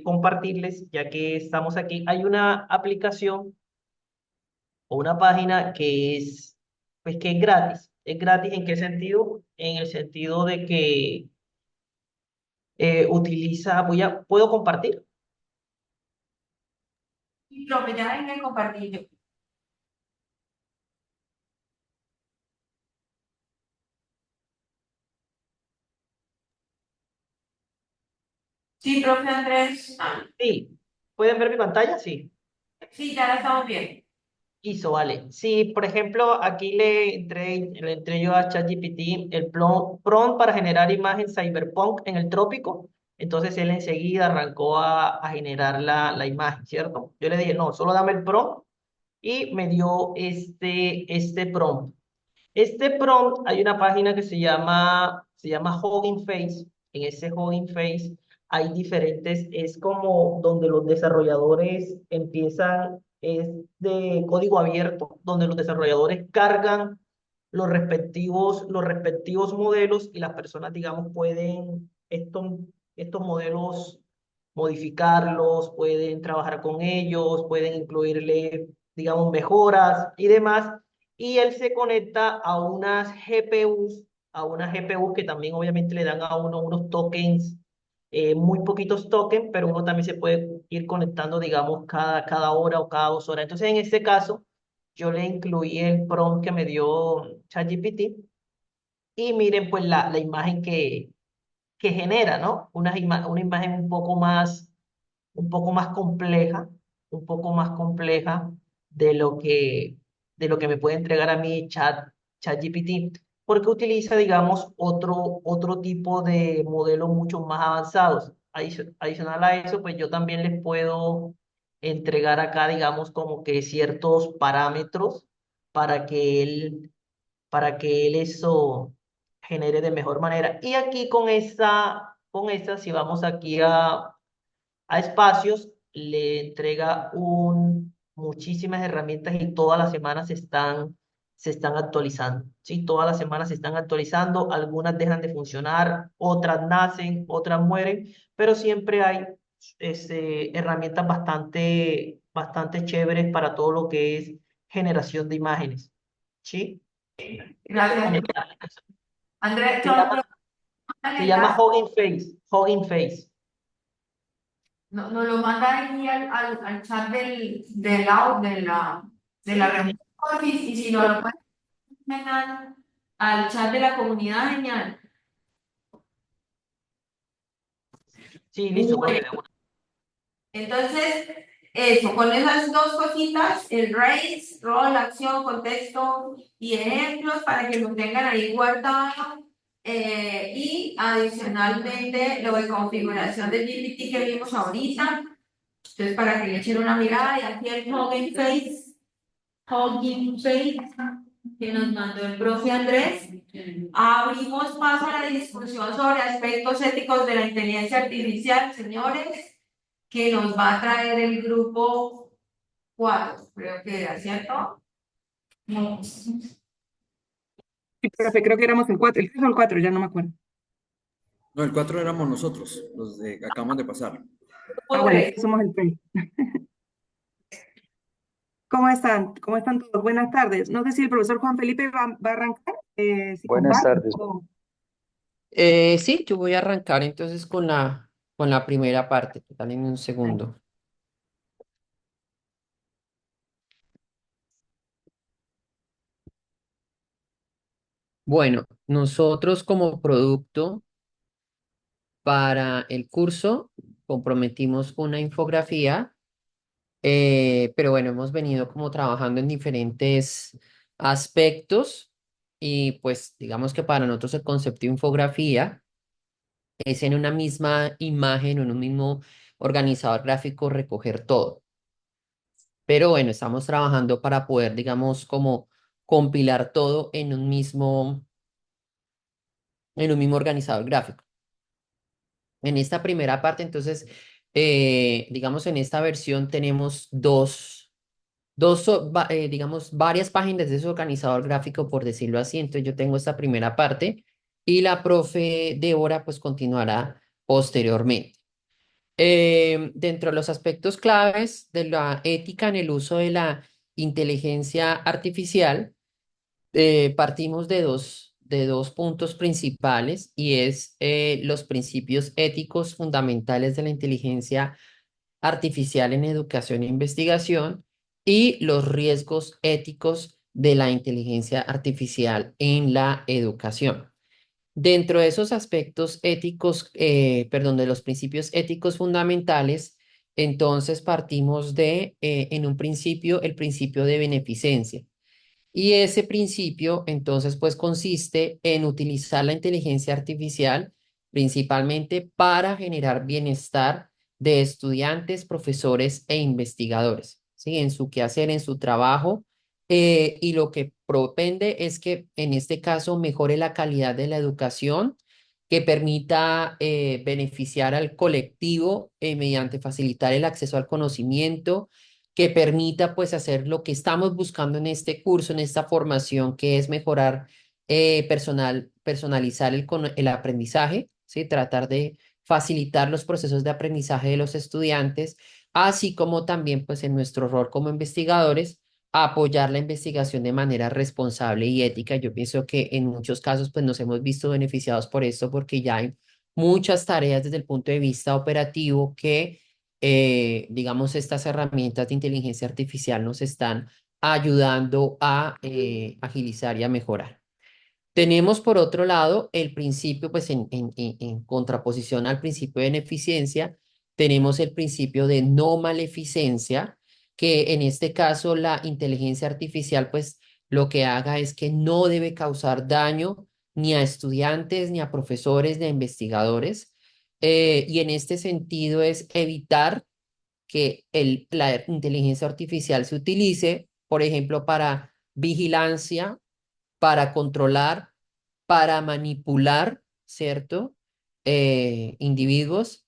compartirles, ya que estamos aquí, hay una aplicación o una página que pues que es gratis. ¿Es gratis en qué sentido? En el sentido de que puedo compartir. Y profe, ya venga a compartir yo. Sí, profe Andrés. Sí, ¿pueden ver mi pantalla? Sí. Sí, ya la estamos viendo. Hizo, vale. Sí, por ejemplo, aquí le entré yo a ChatGPT el prompt para generar imagen cyberpunk en el trópico. Entonces él enseguida arrancó a generar la imagen, ¿cierto? Yo le dije, no, solo dame el prompt y me dio este prompt. Este prompt, hay una página que se llama Hugging Face. En ese Hugging Face hay diferentes, es como donde los desarrolladores empiezan, es de código abierto, donde los desarrolladores cargan los respectivos modelos y las personas, digamos, pueden estos modelos modificarlos, pueden trabajar con ellos, pueden incluirle, digamos, mejoras y demás. Y él se conecta a unas GPUs que también obviamente le dan a uno unos tokens, muy poquitos tokens, pero uno también se puede ir conectando, digamos, cada hora o cada 2 horas. Entonces, en este caso, yo le incluí el prompt que me dio ChatGPT y miren pues la imagen que genera, ¿no? Una imagen un poco más compleja, un poco más compleja de de lo que me puede entregar a mí ChatGPT, porque utiliza, digamos, otro tipo de modelos mucho más avanzados. Adicional a eso, pues yo también les puedo entregar acá, digamos, como que ciertos parámetros para que él eso genere de mejor manera. Y aquí con esa, si vamos aquí a espacios, le entrega muchísimas herramientas y todas las semanas se están actualizando. ¿Sí? Todas las semanas se están actualizando, algunas dejan de funcionar, otras nacen, otras mueren, pero siempre hay herramientas bastante chéveres para todo lo que es generación de imágenes. ¿Sí? Gracias. Andrés, Se llama, el se llama enlace, Hugging Face. Hugging Face. nos lo manda ahí al chat de la reunión. Y si no lo pueden mandar al chat de la comunidad, genial. Sí, listo, profe. Entonces, eso, con esas dos cositas, el raise, rol, acción, contexto y ejemplos para que lo tengan ahí guardado. Y adicionalmente lo de configuración de GPT que vimos ahorita. Entonces, para que le echen una mirada y aquí el Hugging Face que nos mandó el profe Andrés. Abrimos paso a la discusión sobre aspectos éticos de la inteligencia artificial, señores, que nos va a traer el grupo 4, creo que era, ¿cierto? No. Sí, profe, creo que éramos el 3 o el 4, ya no me acuerdo. No, el 4 éramos nosotros, los de acabamos de pasar. Bueno, entonces somos el 3. ¿Cómo están? ¿Cómo están todos? Buenas tardes. No sé si el profesor Juan Felipe va a arrancar, si Buenas comparte. tardes. Sí, yo voy a arrancar entonces con la primera parte. Dale un segundo. Bueno, nosotros como producto para el curso comprometimos una infografía, pero bueno, hemos venido como trabajando en diferentes aspectos y pues digamos que para nosotros el concepto de infografía es en una misma imagen o en un mismo organizador gráfico recoger todo. Pero bueno, estamos trabajando para poder, digamos, como compilar todo en un mismo organizador gráfico. En esta primera parte, entonces, digamos, en esta versión tenemos digamos, varias páginas de ese organizador gráfico, por decirlo así. Entonces, yo tengo esta primera parte y la profe Débora, pues, continuará posteriormente. Dentro de los aspectos claves de la ética en el uso de la inteligencia artificial, partimos de dos puntos principales y es los principios éticos fundamentales de la inteligencia artificial en educación e investigación y los riesgos éticos de la inteligencia artificial en la educación. Dentro de esos aspectos éticos, perdón, de los principios éticos fundamentales, entonces partimos en un principio, el principio de beneficencia. Y ese principio, entonces, pues consiste en utilizar la inteligencia artificial principalmente para generar bienestar de estudiantes, profesores e investigadores, ¿sí? En su quehacer, en su trabajo, y lo que propende es que en este caso mejore la calidad de la educación, que permita beneficiar al colectivo mediante facilitar el acceso al conocimiento, que permita pues hacer lo que estamos buscando en este curso, en esta formación, que es mejorar, personalizar el aprendizaje, ¿sí? Tratar de facilitar los procesos de aprendizaje de los estudiantes, así como también pues en nuestro rol como investigadores, apoyar la investigación de manera responsable y ética. Yo pienso que en muchos casos pues nos hemos visto beneficiados por esto, porque ya hay muchas tareas desde el punto de vista operativo que, digamos, estas herramientas de inteligencia artificial nos están ayudando a agilizar y a mejorar. Tenemos por otro lado el principio, pues en contraposición al principio de ineficiencia, tenemos el principio de no maleficencia, que en este caso la inteligencia artificial pues lo que haga es que no debe causar daño ni a estudiantes, ni a profesores, ni a investigadores. Y en este sentido es evitar que la inteligencia artificial se utilice, por ejemplo, para vigilancia, para controlar, para manipular, ¿cierto? Individuos,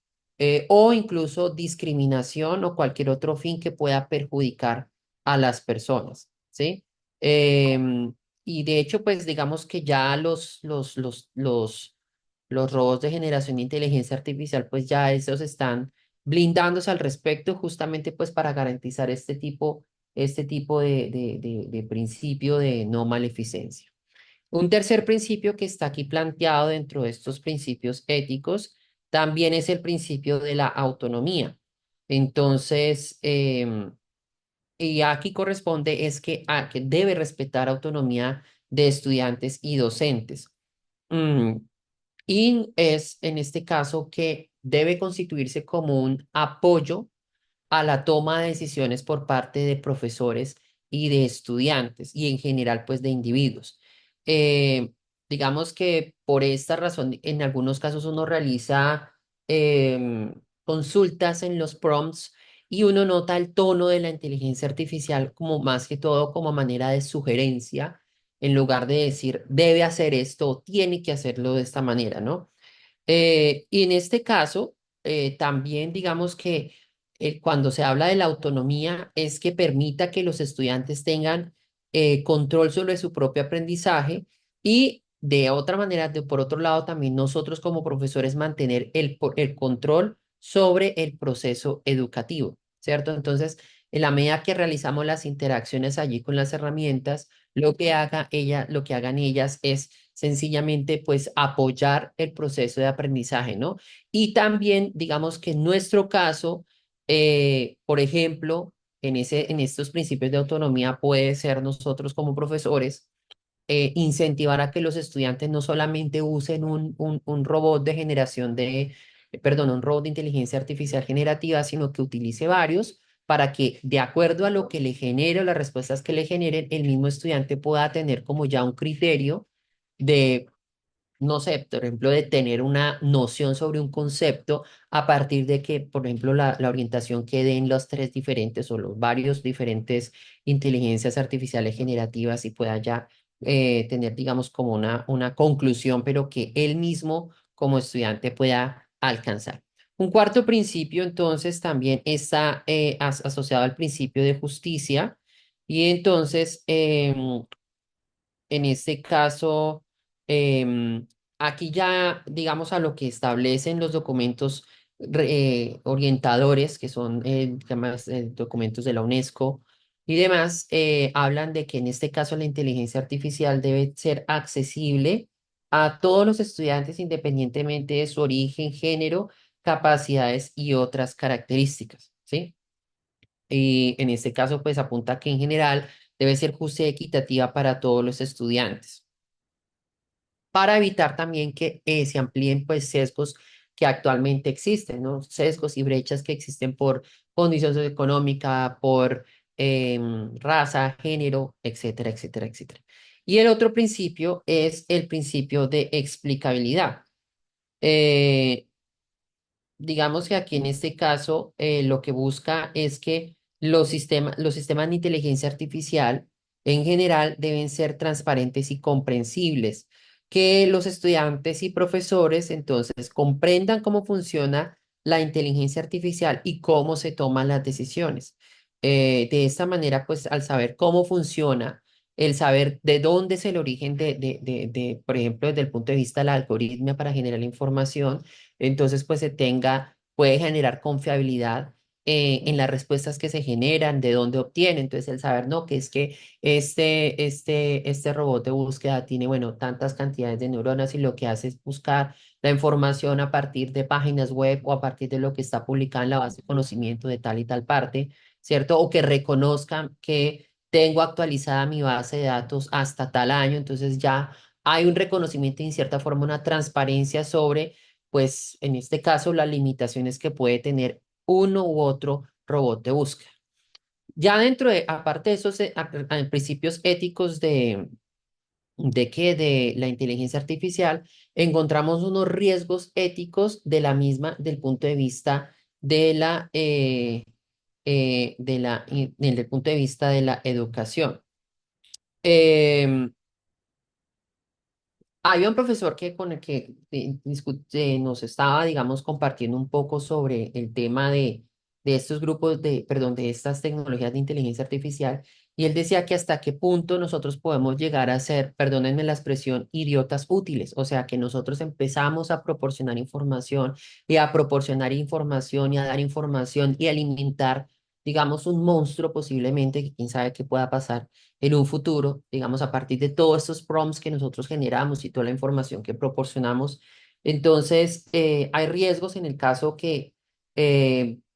o incluso discriminación o cualquier otro fin que pueda perjudicar a las personas, ¿sí? Y de hecho, pues digamos que ya los robots de generación de inteligencia artificial, pues ya esos están blindándose al respecto, justamente pues para garantizar este tipo de principio de no maleficencia. Un tercer principio que está aquí planteado dentro de estos principios éticos también es el principio de la autonomía. Entonces, y aquí corresponde es que debe respetar autonomía de estudiantes y docentes. Mm, y es en este caso que debe constituirse como un apoyo a la toma de decisiones por parte de profesores y de estudiantes y en general pues de individuos. Eh, digamos que por esta razón en algunos casos uno realiza consultas en los prompts y uno nota el tono de la inteligencia artificial como más que todo como manera de sugerencia en lugar de decir debe hacer esto o tiene que hacerlo de esta manera, ¿no? Y en este caso, también digamos que cuando se habla de la autonomía es que permita que los estudiantes tengan control sobre su propio aprendizaje y de otra manera, por otro lado, también nosotros como profesores mantener el control sobre el proceso educativo, ¿cierto? Entonces, en la medida que realizamos las interacciones allí con las herramientas, lo que hagan ellas es sencillamente pues apoyar el proceso de aprendizaje, ¿no? Y también, digamos que en nuestro caso, por ejemplo, en estos principios de autonomía puede ser nosotros como profesores incentivar a que los estudiantes no solamente usen un robot de generación perdón, un robot de inteligencia artificial generativa, sino que utilice varios para que de acuerdo a lo que le genere o las respuestas que le generen, el mismo estudiante pueda tener como ya un criterio de, no sé, por ejemplo, de tener una noción sobre un concepto a partir de que, por ejemplo, la orientación que den los tres diferentes o los varios diferentes inteligencias artificiales generativas y pueda ya tener, digamos, como una conclusión, pero que él mismo como estudiante pueda alcanzar. Un cuarto principio, entonces, también está asociado al principio de justicia y entonces, en este caso, aquí ya, digamos, a lo que establecen los documentos orientadores, que son además, documentos de la UNESCO y demás, hablan de que en este caso la inteligencia artificial debe ser accesible a todos los estudiantes independientemente de su origen, género, capacidades y otras características, ¿sí? Y en este caso, pues apunta que en general debe ser justa y equitativa para todos los estudiantes para evitar también que se amplíen pues sesgos que actualmente existen, ¿no? Sesgos y brechas que existen por condición socioeconómica, por raza, género, etcétera, etcétera, etcétera. Y el otro principio es el principio de explicabilidad. Eh, digamos que aquí en este caso lo que busca es que los sistemas de inteligencia artificial en general deben ser transparentes y comprensibles, que los estudiantes y profesores entonces comprendan cómo funciona la inteligencia artificial y cómo se toman las decisiones. De esta manera, pues al saber cómo funciona, el saber de dónde es el origen por ejemplo, desde el punto de vista del algoritmo para generar la información, entonces pues puede generar confiabilidad en las respuestas que se generan, de dónde obtiene. Entonces el saber, no, que es que este robot de búsqueda tiene, bueno, tantas cantidades de neuronas y lo que hace es buscar la información a partir de páginas web o a partir de lo que está publicado en la base de conocimiento de tal y tal parte, ¿cierto? O que reconozcan que tengo actualizada mi base de datos hasta tal año, entonces ya hay un reconocimiento y en cierta forma una transparencia sobre, pues en este caso, las limitaciones que puede tener uno u otro robot de búsqueda. Ya aparte de esos principios éticos de la inteligencia artificial, encontramos unos riesgos éticos de la misma, del punto de vista desde el punto de vista de la educación. Em, Había un profesor con el que nos estaba, digamos, compartiendo un poco sobre el tema de estos grupos perdón, de estas tecnologías de inteligencia artificial, y él decía que hasta qué punto nosotros podemos llegar a ser, perdónenme la expresión, idiotas útiles, o sea, que nosotros empezamos a proporcionar información y a proporcionar información y a dar información y alimentar, digamos, un monstruo posiblemente, que quién sabe qué pueda pasar en un futuro, digamos, a partir de todos estos prompts que nosotros generamos y toda la información que proporcionamos. Entonces, hay riesgos en el caso que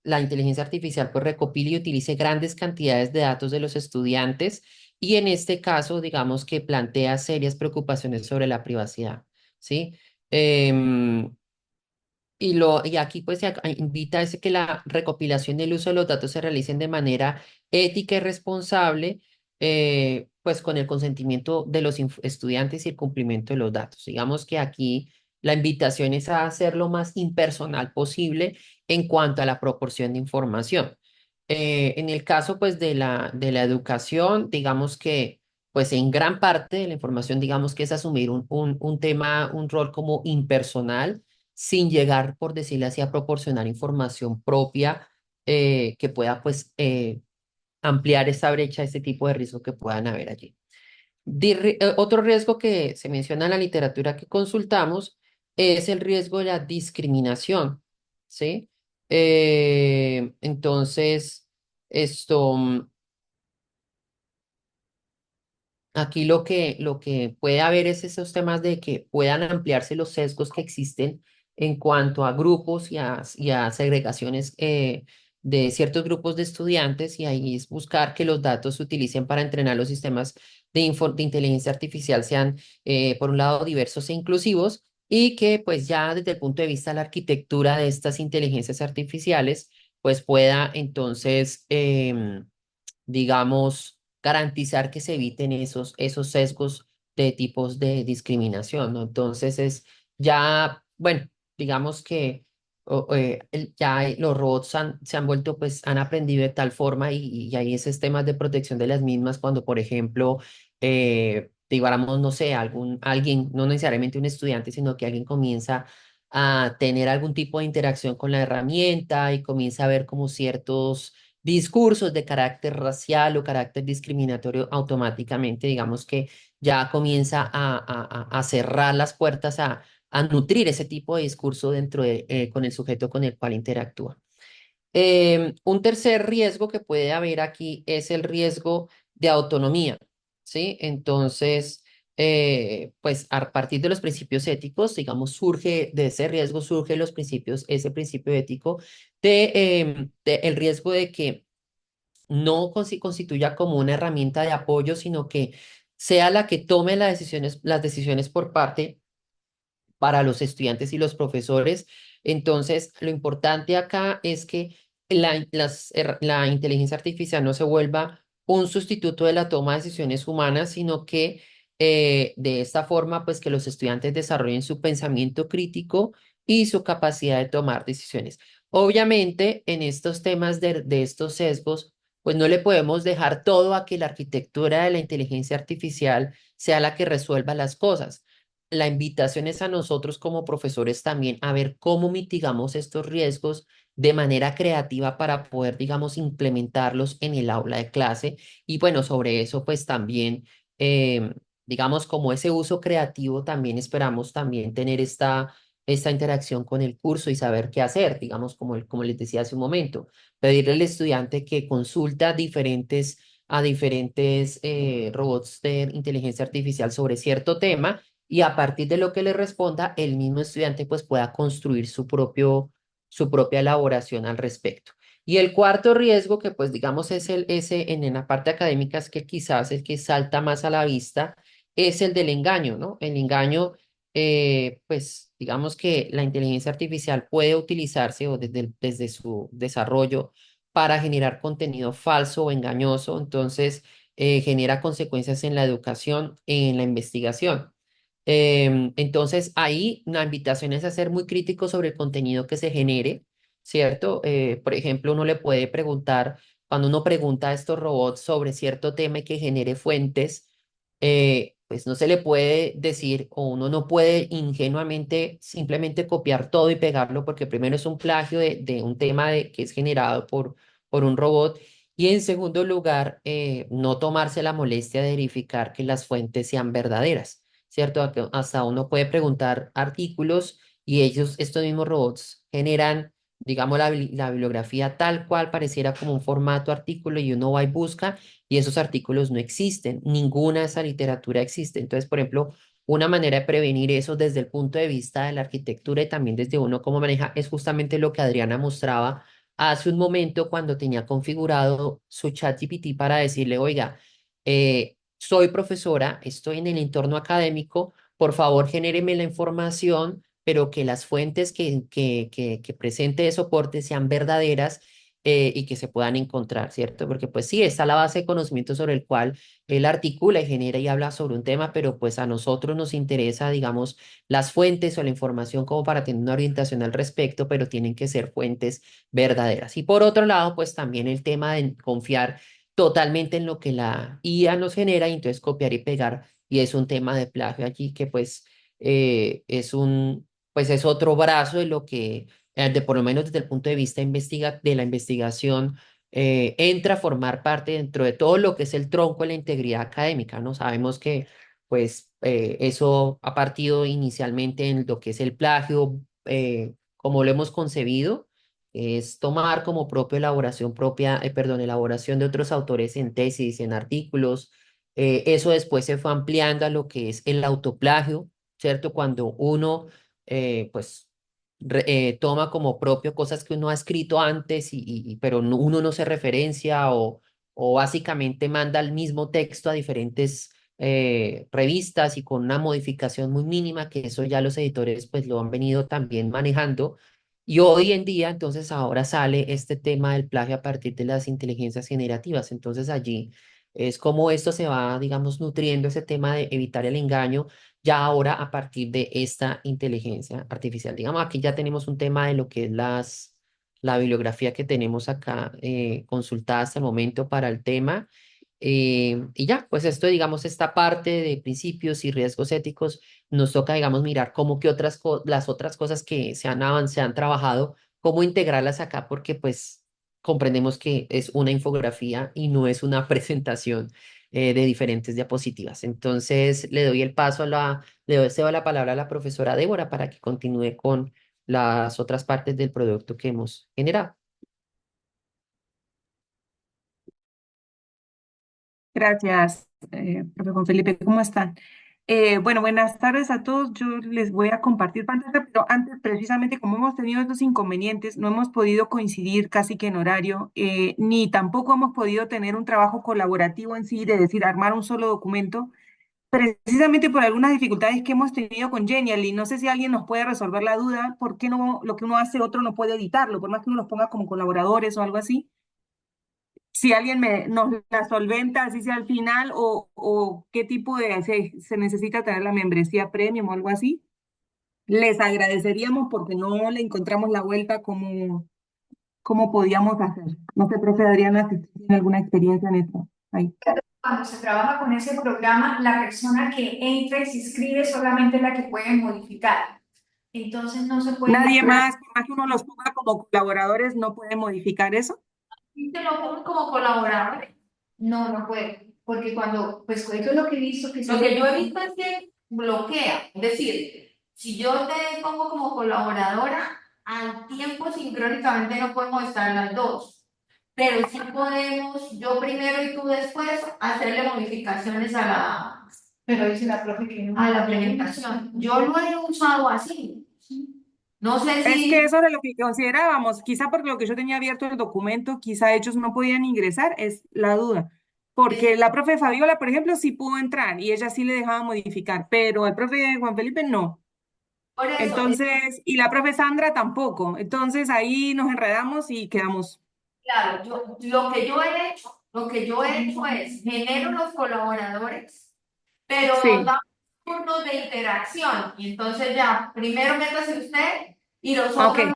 la inteligencia artificial pues recopile y utilice grandes cantidades de datos de los estudiantes y en este caso, digamos que plantea serias preocupaciones sobre la privacidad, ¿sí? Em, y aquí pues invita a ese que la recopilación y el uso de los datos se realicen de manera ética y responsable, pues con el consentimiento de los estudiantes y el cumplimiento de los datos. Digamos que aquí la invitación es a hacer lo más impersonal posible en cuanto a la proporción de información. En el caso pues de la educación, digamos que pues en gran parte de la información, digamos que es asumir un tema, un rol como impersonal sin llegar, por decirlo así, a proporcionar información propia que pueda, pues, ampliar esa brecha, ese tipo de riesgo que puedan haber allí. Otro riesgo que se menciona en la literatura que consultamos es el riesgo de la discriminación, ¿sí? Entonces, esto, aquí lo que puede haber es esos temas de que puedan ampliarse los sesgos que existen en cuanto a grupos y a segregaciones de ciertos grupos de estudiantes, y ahí es buscar que los datos se utilicen para entrenar los sistemas de inteligencia artificial sean, por un lado, diversos e inclusivos, y que pues ya desde el punto de vista de la arquitectura de estas inteligencias artificiales, pues pueda entonces digamos, garantizar que se eviten esos sesgos de tipos de discriminación, ¿no? Entonces es ya, bueno, digamos que los robots se han vuelto, pues han aprendido de tal forma y hay esos temas de protección de las mismas cuando, por ejemplo, digamos, no sé, alguien, no necesariamente un estudiante, sino que alguien comienza a tener algún tipo de interacción con la herramienta y comienza a ver como ciertos discursos de carácter racial o carácter discriminatorio, automáticamente, digamos que ya comienza a cerrar las puertas a nutrir ese tipo de discurso con el sujeto con el cual interactúa. Un tercer riesgo que puede haber aquí es el riesgo de autonomía, ¿sí? Entonces, pues a partir de los principios éticos, digamos, surge de ese riesgo, surge ese principio ético de el riesgo de que no constituya como una herramienta de apoyo, sino que sea la que tome las decisiones por parte para los estudiantes y los profesores. Entonces, lo importante acá es que la inteligencia artificial no se vuelva un sustituto de la toma de decisiones humanas, sino que de esta forma, pues que los estudiantes desarrollen su pensamiento crítico y su capacidad de tomar decisiones. Obviamente, en estos temas de estos sesgos, pues no le podemos dejar todo a que la arquitectura de la inteligencia artificial sea la que resuelva las cosas. La invitación es a nosotros como profesores también a ver cómo mitigamos estos riesgos de manera creativa para poder, digamos, implementarlos en el aula de clase. Y bueno, sobre eso pues también, digamos, como ese uso creativo, también esperamos también tener esta interacción con el curso y saber qué hacer, digamos, como les decía hace un momento, pedirle al estudiante que consulta a diferentes robots de inteligencia artificial sobre cierto tema y a partir de lo que le responda, el mismo estudiante pues pueda construir su propia elaboración al respecto. Y el cuarto riesgo, que pues digamos es ese en la parte académica, es que quizás el que salta más a la vista, es el del engaño, ¿no? El engaño, pues digamos que la inteligencia artificial puede utilizarse o desde su desarrollo para generar contenido falso o engañoso, entonces genera consecuencias en la educación, en la investigación. Entonces, ahí la invitación es a ser muy crítico sobre el contenido que se genere, ¿cierto? Por ejemplo, uno le puede preguntar, cuando uno pregunta a estos robots sobre cierto tema y que genere fuentes, pues no se le puede decir o uno no puede ingenuamente simplemente copiar todo y pegarlo porque primero es un plagio de un tema que es generado por un robot. Y en segundo lugar, no tomarse la molestia de verificar que las fuentes sean verdaderas. ¿Cierto? Hasta uno puede preguntar artículos y estos mismos robots, generan, digamos, la bibliografía tal cual pareciera como un formato artículo y uno va y busca y esos artículos no existen, ninguna de esa literatura existe. Entonces, por ejemplo, una manera de prevenir eso desde el punto de vista de la arquitectura y también desde uno cómo maneja es justamente lo que Adriana mostraba hace un momento cuando tenía configurado su chat GPT para decirle, oiga, soy profesora, estoy en el entorno académico, por favor genéreme la información, pero que las fuentes que presente de soporte sean verdaderas y que se puedan encontrar, ¿cierto? Porque pues sí, está la base de conocimiento sobre el cual él articula y genera y habla sobre un tema, pero pues a nosotros nos interesa, digamos, las fuentes o la información como para tener una orientación al respecto, pero tienen que ser fuentes verdaderas. Y por otro lado, pues también el tema de confiar totalmente en lo que la IA nos genera y entonces copiar y pegar. Y es un tema de plagio allí que pues pues es otro brazo de lo que, por lo menos desde el punto de vista de la investigación, entra a formar parte dentro de todo lo que es el tronco de la integridad académica, ¿no? Sabemos que pues eso ha partido inicialmente en lo que es el plagio, como lo hemos concebido es tomar como propia elaboración propia, perdón, elaboración de otros autores en tesis, en artículos. Eso después se fue ampliando a lo que es el autoplagio, ¿cierto? Cuando uno, pues, toma como propio cosas que uno ha escrito antes, pero uno no se referencia o básicamente manda el mismo texto a diferentes revistas y con una modificación muy mínima, que eso ya los editores pues lo han venido también manejando y hoy en día, entonces, ahora sale este tema del plagio a partir de las inteligencias generativas. Entonces, allí es como esto se va, digamos, nutriendo ese tema de evitar el engaño, ya ahora a partir de esta inteligencia artificial. Digamos, aquí ya tenemos un tema de lo que es la bibliografía que tenemos acá consultada hasta el momento para el tema. Y ya, pues esto, digamos, esta parte de principios y riesgos éticos nos toca, digamos, mirar cómo que las otras cosas que se han trabajado, cómo integrarlas acá, porque pues comprendemos que es una infografía y no es una presentación de diferentes diapositivas. Entonces, le doy el paso cedo la palabra a la profesora Débora para que continúe con las otras partes del producto que hemos generado. Gracias, profe Juan Felipe, ¿cómo están? Bueno, buenas tardes a todos. Yo les voy a compartir pantalla, pero antes, precisamente como hemos tenido estos inconvenientes, no hemos podido coincidir casi que en horario, ni tampoco hemos podido tener un trabajo colaborativo en sí, de decir, armar un solo documento, precisamente por algunas dificultades que hemos tenido con Genial, y no sé si alguien nos puede resolver la duda, ¿por qué no lo que uno hace otro no puede editarlo, por más que uno los ponga como colaboradores o algo así? Si alguien nos la solventa, así sea al final, o qué tipo se necesita tener la membresía premium o algo así, les agradeceríamos porque no le encontramos la vuelta como podíamos hacer. No sé, profe Adriana, si tiene alguna experiencia en esto. Ahí. Cuando se trabaja con ese programa, la persona que entra y se inscribe es solamente la que puede modificar. Entonces no se puede Nadie mezclar. más, por más que uno los ponga como colaboradores, no puede modificar eso. Y te lo pongo como colaborador. No, no puede. Porque cuando, pues eso es lo que he visto que Lo que yo he visto es que bloquea. Es decir, si yo te pongo como colaboradora, al tiempo sincrónicamente no podemos estar las dos. Pero sí podemos, yo primero y tú después, hacerle modificaciones Pero dice la profe que no. a la presentación. Yo lo he usado así. No sé Es que si eso era lo que considerábamos, quizá por lo que yo tenía abierto el documento, quizá ellos no podían ingresar, es la duda. Porque la profe Fabiola, por ejemplo, sí pudo entrar y ella sí le dejaba modificar, pero el profe Juan Felipe no. por eso, Entonces, y la profe Sandra tampoco. Entonces ahí nos enredamos y quedamos. claro, lo que yo he hecho es genero los colaboradores, pero nos Sí, damos turnos de interacción. Y entonces ya, primero métase usted y los ok, otros,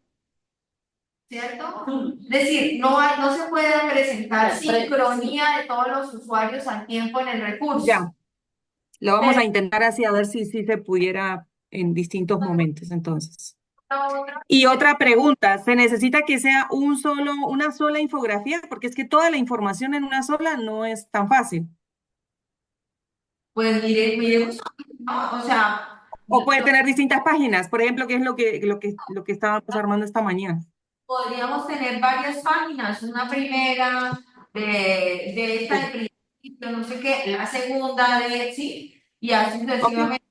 ¿cierto? Es decir, no se puede presentar sincronía de todos los usuarios al tiempo en el recurso. ya. Lo vamos Pero a intentar así a ver si se pudiera en distintos momentos, entonces. la otra, Y otra pregunta, ¿se necesita que sea una sola infografía? Porque es que toda la información en una sola no es tan fácil. pues miremos, ¿no? O sea, O puede tener distintas páginas, por ejemplo, que es lo que estábamos armando esta mañana. podríamos tener varias páginas, una primera de esta de principio, no sé qué, la segunda de sí, y así Ok. sucesivamente.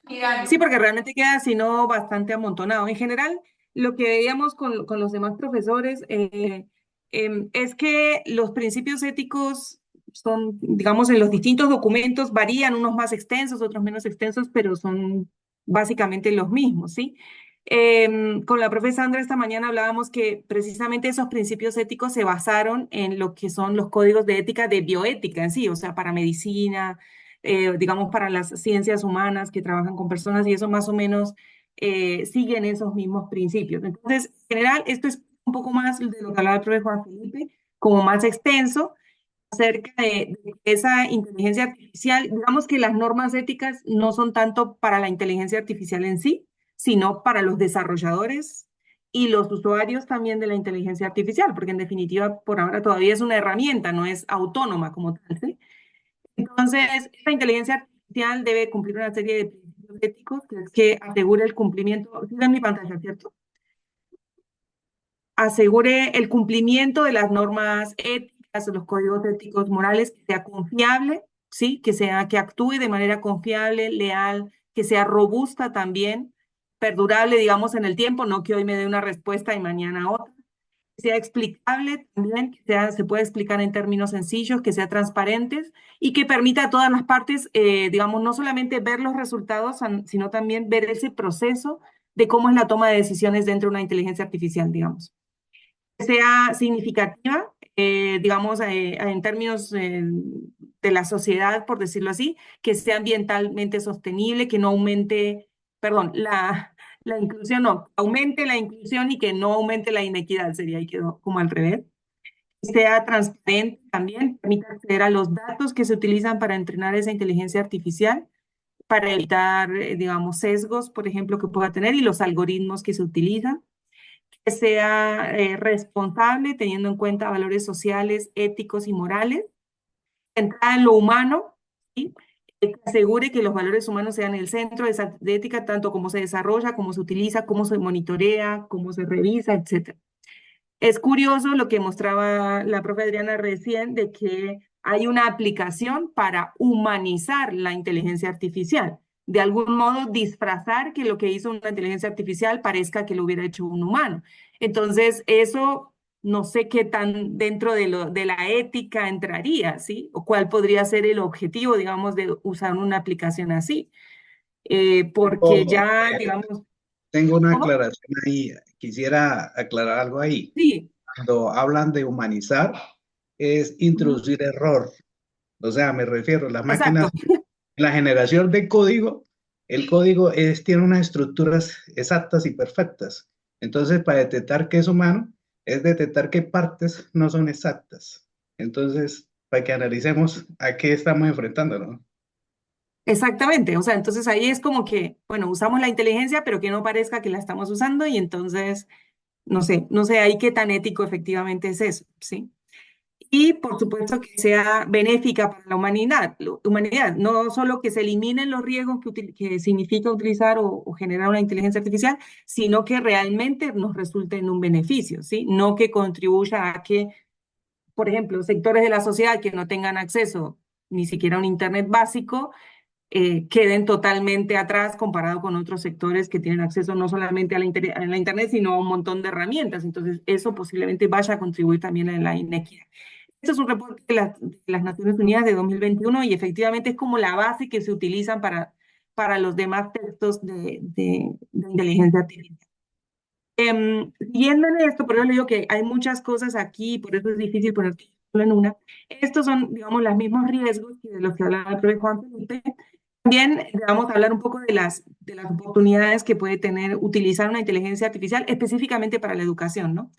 Mira, Sí, porque realmente queda, si no, bastante amontonado. En general, lo que veíamos con los demás profesores es que los principios éticos son, digamos, en los distintos documentos varían, unos más extensos, otros menos extensos, pero son básicamente los mismos, ¿sí? Con la profe Sandra esta mañana hablábamos que precisamente esos principios éticos se basaron en lo que son los códigos de ética de bioética en sí, o sea, para medicina, digamos, para las ciencias humanas que trabajan con personas y eso más o menos siguen esos mismos principios. Entonces, en general, esto es un poco más de lo que hablaba el profesor Juan Felipe, como más extenso acerca de esa inteligencia artificial. Digamos que las normas éticas no son tanto para la inteligencia artificial en sí, sino para los desarrolladores y los usuarios también de la inteligencia artificial, porque en definitiva, por ahora todavía es una herramienta, no es autónoma como tal, ¿sí? Entonces, esta inteligencia artificial debe cumplir una serie de principios éticos que es que asegure el cumplimiento, sigue en mi pantalla, ¿cierto? Asegure el cumplimiento de las normas éticas, de los códigos éticos morales, que sea confiable, ¿sí? Que actúe de manera confiable, leal, que sea robusta también, perdurable, digamos, en el tiempo, no que hoy me dé una respuesta y mañana otra que sea explicable también, se pueda explicar en términos sencillos, que sea transparentes y que permita a todas las partes, digamos, no solamente ver los resultados, sino también ver ese proceso de cómo es la toma de decisiones dentro de una inteligencia artificial, digamos. Que sea significativa, digamos, en términos de la sociedad, por decirlo así, que sea ambientalmente sostenible, que no aumente, perdón, la inclusión no, aumente la inclusión y que no aumente la inequidad, sería ahí quedó como al revés. Que sea transparente también, permita acceder a los datos que se utilizan para entrenar esa inteligencia artificial, para evitar, digamos, sesgos, por ejemplo, que pueda tener y los algoritmos que se utilizan. Que sea responsable, teniendo en cuenta valores sociales, éticos y morales, centrada en lo humano, ¿sí? Que asegure que los valores humanos sean el centro de esa de ética, tanto como se desarrolla, cómo se utiliza, cómo se monitorea, cómo se revisa, etcétera. Es curioso lo que mostraba la profe Adriana recién, de que hay una aplicación para humanizar la inteligencia artificial. De algún modo, disfrazar que lo que hizo una inteligencia artificial parezca que lo hubiera hecho un humano. Entonces, eso no sé qué tan dentro de la ética entraría, ¿sí? O cuál podría ser el objetivo, digamos, de usar una aplicación así. Porque Oh, ya, digamos, tengo una ¿cómo? aclaración ahí. Quisiera aclarar algo ahí. Sí. Cuando hablan de humanizar, es Ujú. introducir error. O sea, me refiero, las Exacto. máquinas, la generación de código, el código tiene unas estructuras exactas y perfectas. Entonces, para detectar que es humano, es detectar qué partes no son exactas. Entonces, para que analicemos a qué estamos enfrentando, ¿no? Exactamente, o sea, entonces ahí es como que, bueno, usamos la inteligencia, pero que no parezca que la estamos usando y entonces, no sé ahí qué tan ético efectivamente es eso, ¿sí? Y por supuesto que sea benéfica para la humanidad, no solo que se eliminen los riesgos que significa utilizar o generar una inteligencia artificial, sino que realmente nos resulte en un beneficio, ¿sí? No que contribuya a que, por ejemplo, sectores de la sociedad que no tengan acceso ni siquiera a un Internet básico, queden totalmente atrás comparado con otros sectores que tienen acceso no solamente a la Internet, sino a un montón de herramientas. Entonces, eso posiblemente vaya a contribuir también a la inequidad. Este es un reporte de las Naciones Unidas de 2021 y efectivamente es como la base que se utilizan para los demás textos de inteligencia artificial. Siguiendo en esto, por eso le digo que hay muchas cosas aquí, por eso es difícil poner solo en una. Estos son, digamos, los mismos riesgos que de los que hablaba el profe Juan Felipe. También vamos a hablar un poco de las oportunidades que puede tener utilizar una inteligencia artificial específicamente para la educación, ¿no?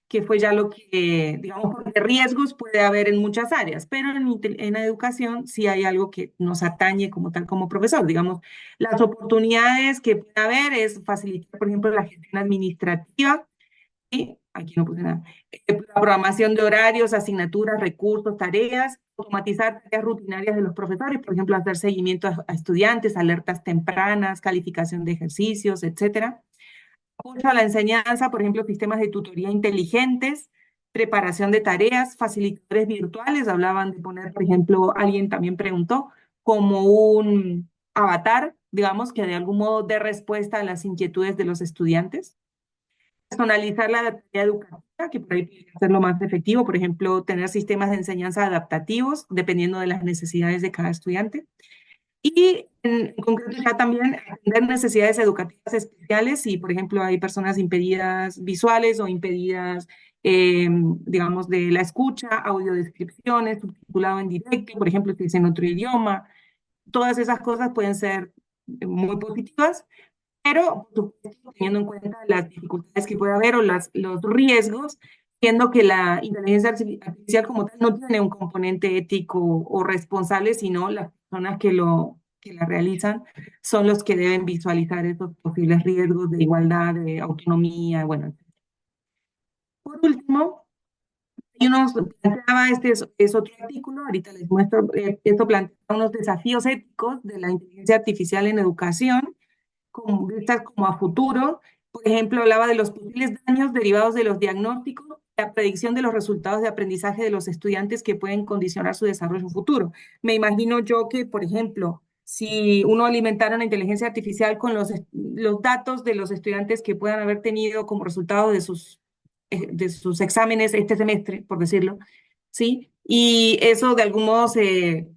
Que fue ya lo que, digamos, porque riesgos puede haber en muchas áreas, pero en la educación sí hay algo que nos atañe como tal como profesor. Digamos, las oportunidades que puede haber es facilitar, por ejemplo, la gestión administrativa, ¿sí? Aquí no puse nada. La programación de horarios, asignaturas, recursos, tareas, automatizar tareas rutinarias de los profesores, por ejemplo, hacer seguimiento a estudiantes, alertas tempranas, calificación de ejercicios, etcétera. Apoyo a la enseñanza, por ejemplo, sistemas de tutoría inteligentes, preparación de tareas, facilitadores virtuales, hablaban de poner, por ejemplo, alguien también preguntó, como un avatar, digamos, que de algún modo dé respuesta a las inquietudes de los estudiantes. Personalizar la tarea educativa, que por ahí puede ser lo más efectivo, por ejemplo, tener sistemas de enseñanza adaptativos, dependiendo de las necesidades de cada estudiante. Y en concreto ya también atender necesidades educativas especiales, si por ejemplo hay personas impedidas visuales o impedidas, digamos, de la escucha, audiodescripciones, subtitulado en directo, por ejemplo, si es en otro idioma, todas esas cosas pueden ser muy positivas, pero por supuesto, teniendo en cuenta las dificultades que puede haber o los riesgos, siendo que la inteligencia artificial como tal no tiene un componente ético o responsable, sino las personas que la realizan son los que deben visualizar esos posibles riesgos de igualdad, de autonomía, bueno. Por último, este es otro artículo, ahorita les muestro, esto plantea unos desafíos éticos de la inteligencia artificial en educación, como vistas como a futuro. Por ejemplo, hablaba de los posibles daños derivados de los diagnósticos, la predicción de los resultados de aprendizaje de los estudiantes que pueden condicionar su desarrollo futuro. Me imagino yo que, por ejemplo, si uno alimentara una inteligencia artificial con los datos de los estudiantes que puedan haber tenido como resultado de sus exámenes este semestre, por decirlo, ¿sí? Y eso de algún modo se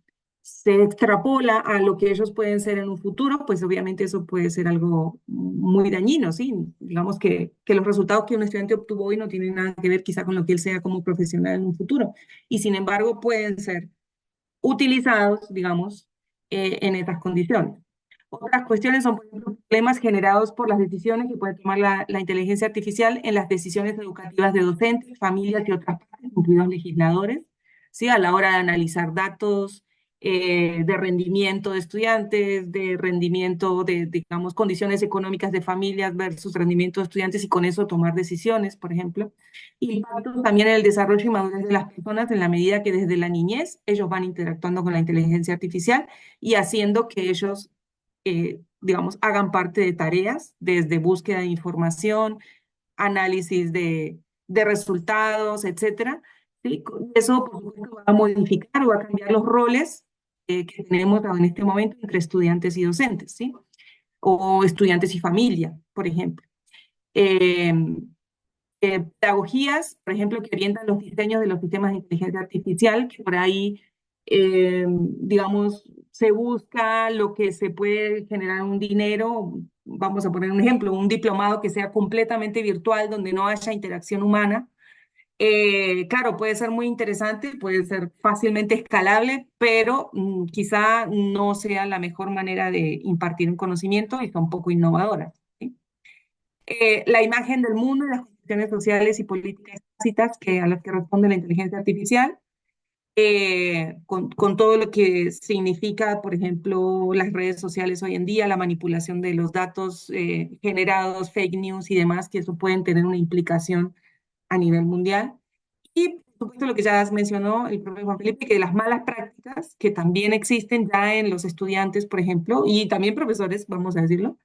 extrapola a lo que ellos pueden ser en un futuro, pues obviamente eso puede ser algo muy dañino, ¿sí? Digamos que los resultados que un estudiante obtuvo hoy no tienen nada que ver quizá con lo que él sea como profesional en un futuro, y sin embargo pueden ser utilizados, digamos, en estas condiciones. Otras cuestiones son, por ejemplo, problemas generados por las decisiones que puede tomar la inteligencia artificial en las decisiones educativas de docentes, familias y otras partes, incluidos legisladores, ¿sí? A la hora de analizar datos de rendimiento de estudiantes, de rendimiento de, digamos, condiciones económicas de familias versus rendimiento de estudiantes y con eso tomar decisiones, por ejemplo. Impactos también en el desarrollo y madurez de las personas en la medida que desde la niñez ellos van interactuando con la inteligencia artificial y haciendo que ellos digamos, hagan parte de tareas desde búsqueda de información, análisis de resultados, etcétera. ¿Sí? Eso, por supuesto, va a modificar o va a cambiar los roles que tenemos en este momento entre estudiantes y docentes, ¿sí? O estudiantes y familia, por ejemplo. Eh, Pedagogías, por ejemplo, que orientan los diseños de los sistemas de inteligencia artificial, que por ahí, digamos, se busca lo que se puede generar un dinero, vamos a poner un ejemplo, un diplomado que sea completamente virtual, donde no haya interacción humana. Claro, puede ser muy interesante, puede ser fácilmente escalable, pero quizá no sea la mejor manera de impartir un conocimiento y está un poco innovadora, ¿sí? La imagen del mundo y las condiciones sociales y políticas tácitas a las que responde la inteligencia artificial. con todo lo que significa, por ejemplo, las redes sociales hoy en día, la manipulación de los datos generados, fake news y demás, que eso pueden tener una implicación a nivel mundial. Y, por supuesto, lo que ya mencionó el profesor Juan Felipe, que las malas prácticas que también existen ya en los estudiantes, por ejemplo, y también profesores, vamos a decirlo,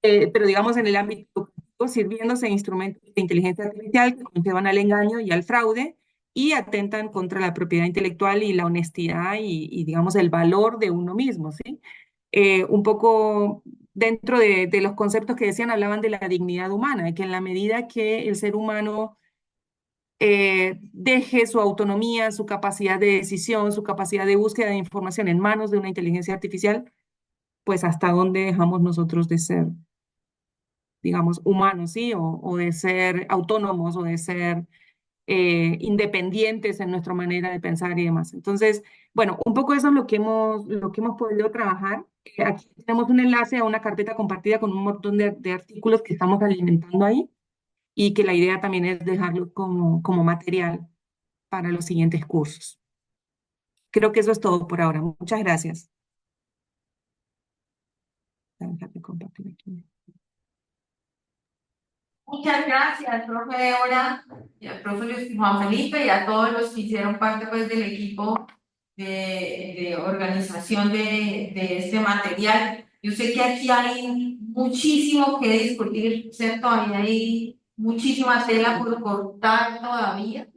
pero digamos en el ámbito educativo, sirviéndose de instrumentos de inteligencia artificial que conllevan al engaño y al fraude y atentan contra la propiedad intelectual y la honestidad y digamos, el valor de uno mismo, ¿sí? Un poco dentro de los conceptos que decían, hablaban de la dignidad humana, de que en la medida que el ser humano deje su autonomía, su capacidad de decisión, su capacidad de búsqueda de información en manos de una inteligencia artificial, pues hasta dónde dejamos nosotros de ser, digamos, humanos, ¿sí? O de ser autónomos o de ser independientes en nuestra manera de pensar y demás. Entonces, bueno, un poco eso es lo que hemos podido trabajar. Aquí tenemos un enlace a una carpeta compartida con un montón de artículos que estamos alimentando ahí y que la idea también es dejarlo como material para los siguientes cursos. Creo que eso es todo por ahora. Muchas gracias. Déjame compartir aquí. Muchas gracias, profe Débora, y al profe Luis Juan Felipe y a todos los que hicieron parte pues, del equipo de organización de este material. Yo sé que aquí hay muchísimo que discutir, ¿cierto? Hay muchísima tela por cortar todavía.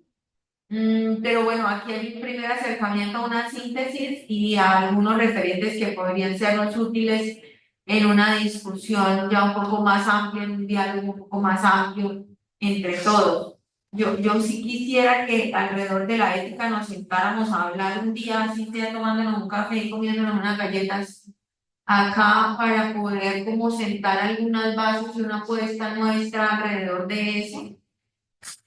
Pero bueno, aquí hay un primer acercamiento a una síntesis y a algunos referentes que podrían sernos útiles en una discusión ya un poco más amplia, en un diálogo un poco más amplio entre todos. Yo sí quisiera que alrededor de la ética nos sentáramos a hablar un día, así sea tomándonos un café y comiéndonos unas galletas acá para poder como sentar algunas bases y una apuesta nuestra alrededor de eso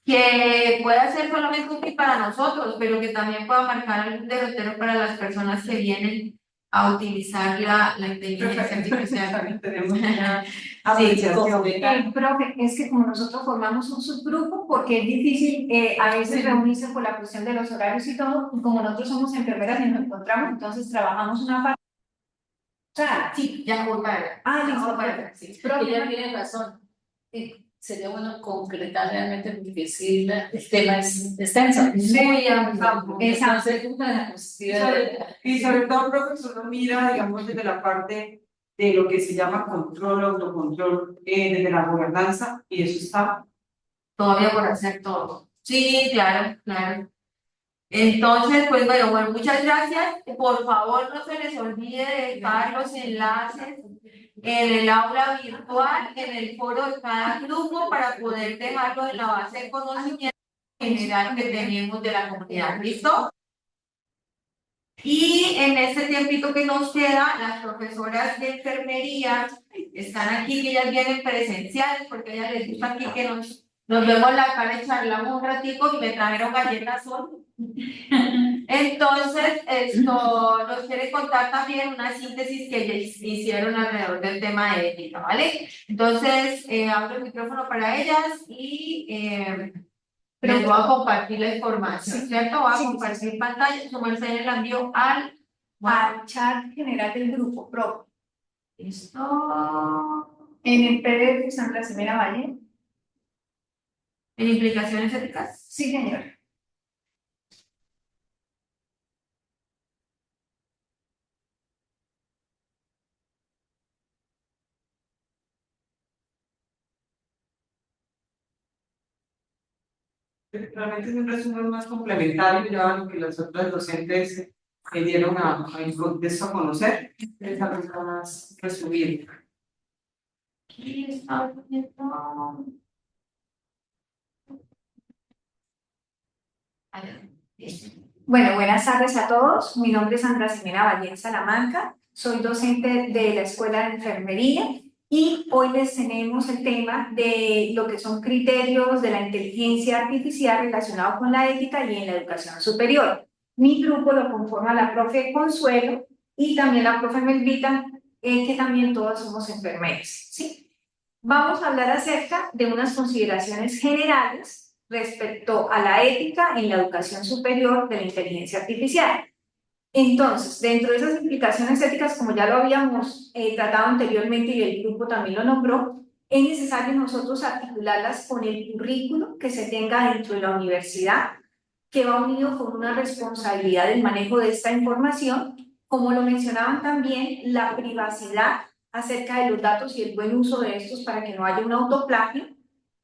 que pueda ser solamente útil para nosotros, pero que también pueda marcar algún derrotero para las personas que vienen a utilizar la inteligencia artificial. También tenemos una apreciación. Profe, es que como nosotros formamos un subgrupo, porque es difícil a veces reunirse por la cuestión de los horarios y todo, y como nosotros somos enfermeras y nos encontramos, entonces trabajamos una parte. Sí, ya voy para. Listo, sí. Profe, Ella tiene razón. Sería bueno concretar realmente porque sí, el tema es extenso. Muy amplio. Exacto. Y sobre todo, profesor, uno mira, digamos, desde la parte de lo que se llama control, autocontrol, desde la gobernanza, y eso está todavía por hacer todo. Sí, claro, claro. Entonces, pues bueno, muchas gracias. Por favor, no se les olvide dejar los enlaces en el aula virtual, en el foro de cada grupo, para poder dejarlo en la base de conocimiento general que tenemos de la comunidad. ¿Listo? Y en este tiempito que nos queda, las profesoras de enfermería están aquí, que ellas vienen presenciales, porque a ellas les gusta aquí que nos vemos la cara y charlamos un ratico, y me trajeron galletas solo. Entonces, esto nos quiere contar también una síntesis que ellas hicieron alrededor del tema de ética, ¿vale? Entonces, abro el micrófono para ellas y les voy a compartir la información, ¿cierto? Voy a compartir pantalla, su merced la envío al chat general del grupo, profe. Listo. En el PDF Sandra Semena Valle. ¿En implicaciones éticas? Sí, señor. realmente es un resumen más complementario ya a lo que las otras docentes dieron en contexto a conocer. Es algo más resumido. Aquí está viendo. Bueno, buenas tardes a todos. Mi nombre es Sandra Semena Valle Salamanca. Soy docente de la Escuela de Enfermería y hoy les tenemos el tema de lo que son criterios de la inteligencia artificial relacionados con la ética y en la educación superior. Mi grupo lo conforma la profe Consuelo y también la profe Melvita, que también todas somos enfermeras, ¿sí? Vamos a hablar acerca de unas consideraciones generales respecto a la ética en la educación superior de la inteligencia artificial. Entonces, dentro de esas implicaciones éticas, como ya lo habíamos tratado anteriormente y el grupo también lo nombró, es necesario nosotros articularlas con el currículo que se tenga dentro de la universidad, que va unido con una responsabilidad del manejo de esta información, como lo mencionaban también, la privacidad acerca de los datos y el buen uso de estos para que no haya un autoplagio.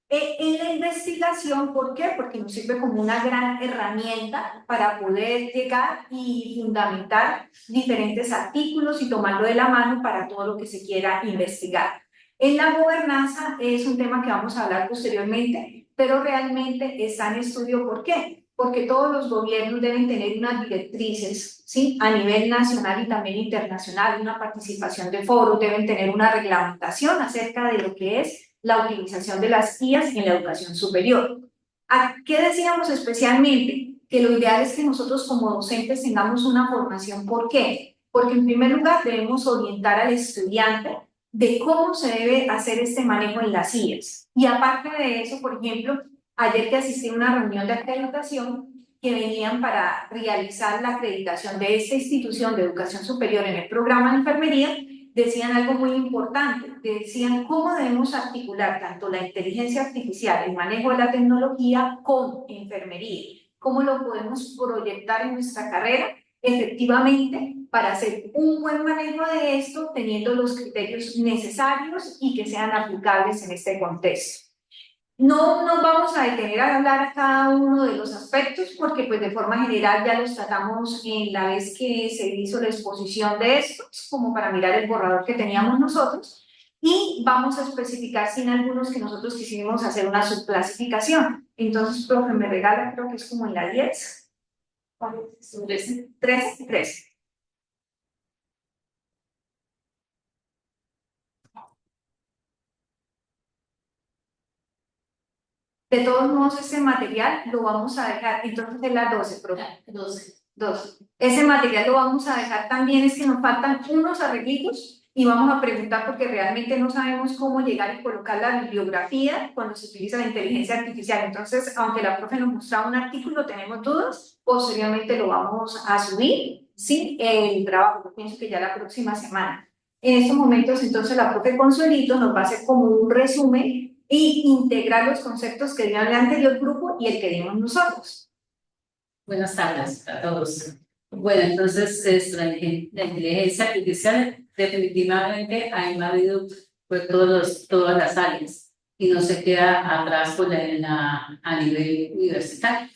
En la investigación, ¿por qué? Porque nos sirve como una gran herramienta para poder llegar y fundamentar diferentes artículos y tomarlo de la mano para todo lo que se quiera investigar. En la gobernanza es un tema que vamos a hablar posteriormente, pero realmente está en estudio. ¿Por qué? Porque todos los gobiernos deben tener unas directrices, ¿sí? A nivel nacional y también internacional, una participación de foros, deben tener una reglamentación acerca de lo que es la utilización de las IAs en la educación superior. ¿A qué decíamos especialmente? Que lo ideal es que nosotros como docentes tengamos una formación. ¿Por qué? Porque en primer lugar debemos orientar al estudiante de cómo se debe hacer este manejo en las IAs. Y aparte de eso, por ejemplo, ayer que asistí a una reunión de acreditación que venían para realizar la acreditación de esta institución de educación superior en el programa de enfermería, decían algo muy importante, decían cómo debemos articular tanto la inteligencia artificial, el manejo de la tecnología con enfermería, cómo lo podemos proyectar en nuestra carrera efectivamente para hacer un buen manejo de esto teniendo los criterios necesarios y que sean aplicables en este contexto. No nos vamos a detener a hablar a cada uno de los aspectos porque pues de forma general ya los tratamos en la vez que se hizo la exposición de estos, como para mirar el borrador que teníamos nosotros, y vamos a especificar sin algunos que nosotros quisimos hacer una subclasificación. Entonces, profe, me regala, creo que es como en la 10. ¿Cuál es? 13. De todos modos, este material lo vamos a dejar, entonces es la 12, profe. 12. Ese material lo vamos a dejar también, es que nos faltan unos arreglitos y vamos a preguntar porque realmente no sabemos cómo llegar y colocar la bibliografía cuando se utiliza la inteligencia artificial. Entonces, aunque la profe nos mostraba un artículo, tenemos dudas, posteriormente lo vamos a subir, ¿sí? El trabajo, yo pienso que ya la próxima semana. En estos momentos, entonces, la profe Consuelito nos va a hacer como un resumen y integrar los conceptos que dio el anterior grupo y el que dimos nosotros. Buenas tardes a todos. Bueno, entonces la inteligencia artificial definitivamente ha invadido pues, todas las áreas y no se queda atrás pues, a nivel universitario.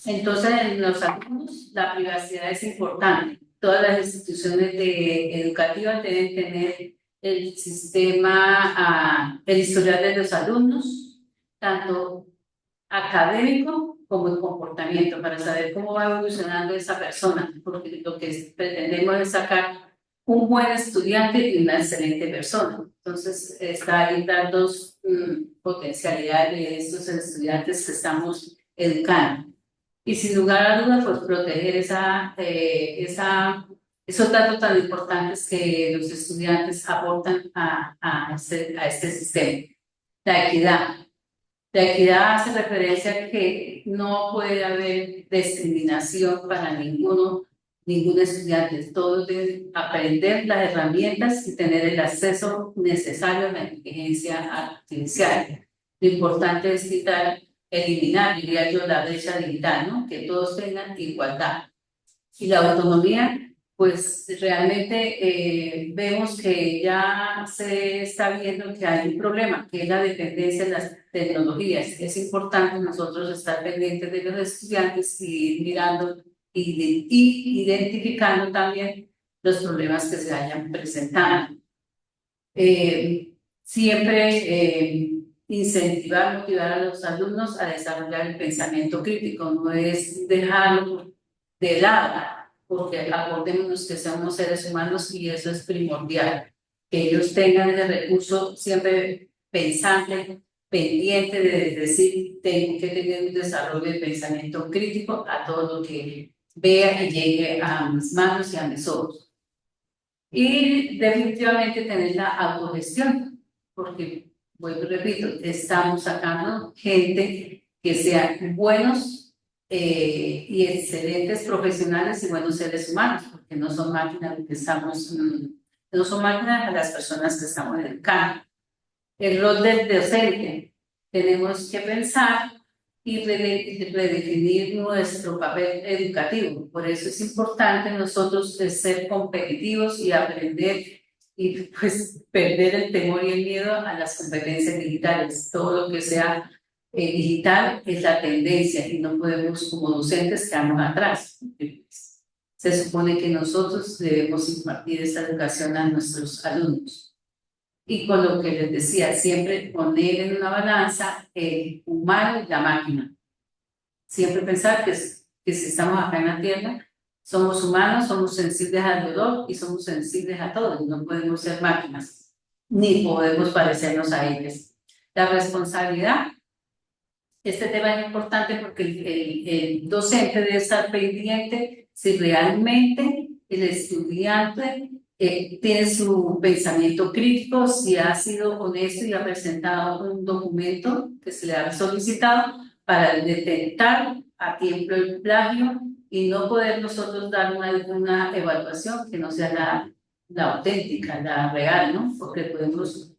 Entonces, en los alumnos la privacidad es importante. Todas las instituciones educativas deben tener el sistema, el historial de los alumnos, tanto académico como el comportamiento, para saber cómo va evolucionando esa persona, porque lo que pretendemos es sacar un buen estudiante y una excelente persona. Entonces, está ahí las dos potencialidades de estos estudiantes que estamos educando. Y sin lugar a dudas, pues proteger esos datos tan importantes que los estudiantes aportan a este sistema. La equidad. La equidad hace referencia a que no puede haber discriminación para ningún estudiante. Todos deben aprender las herramientas y tener el acceso necesario a la inteligencia artificial. Lo importante es eliminar, diría yo, la brecha digital, ¿no? Que todos tengan igualdad. Y la autonomía, pues realmente vemos que ya se está viendo que hay un problema, que es la dependencia de las tecnologías. Es importante nosotros estar pendientes de los estudiantes y ir mirando y identificando también los problemas que se vayan presentando. Siempre incentivar, motivar a los alumnos a desarrollar el pensamiento crítico, no es dejarlo de lado, porque acordémonos que somos seres humanos y eso es primordial, que ellos tengan ese recurso siempre pensante, pendiente de decir, tengo que tener un desarrollo de pensamiento crítico a todo lo que vea y llegue a mis manos y a mis ojos. Y definitivamente tener la autogestión, porque, vuelvo y repito, estamos sacando gente que sean buenos y excelentes profesionales y buenos seres humanos, porque no son máquinas que estamos, no son máquinas las personas que estamos en el campo. El rol del docente, tenemos que pensar y redefinir nuestro papel educativo. Por eso es importante nosotros ser competitivos y aprender y pues perder el temor y el miedo a las competencias digitales. Todo lo que sea digital es la tendencia y no podemos como docentes quedarnos atrás. Se supone que nosotros debemos impartir esta educación a nuestros alumnos. Y con lo que les decía, siempre poner en una balanza el humano y la máquina. Siempre pensar que si estamos acá en la Tierra, somos humanos, somos sensibles al dolor y somos sensibles a todo. Y no podemos ser máquinas, ni podemos parecernos a ellas. La responsabilidad, este tema es importante porque el docente debe estar pendiente si realmente el estudiante tiene su pensamiento crítico, si ha sido honesto y ha presentado un documento que se le ha solicitado para detectar a tiempo el plagio y no poder nosotros dar una evaluación que no sea la auténtica, la real, ¿no? Porque podemos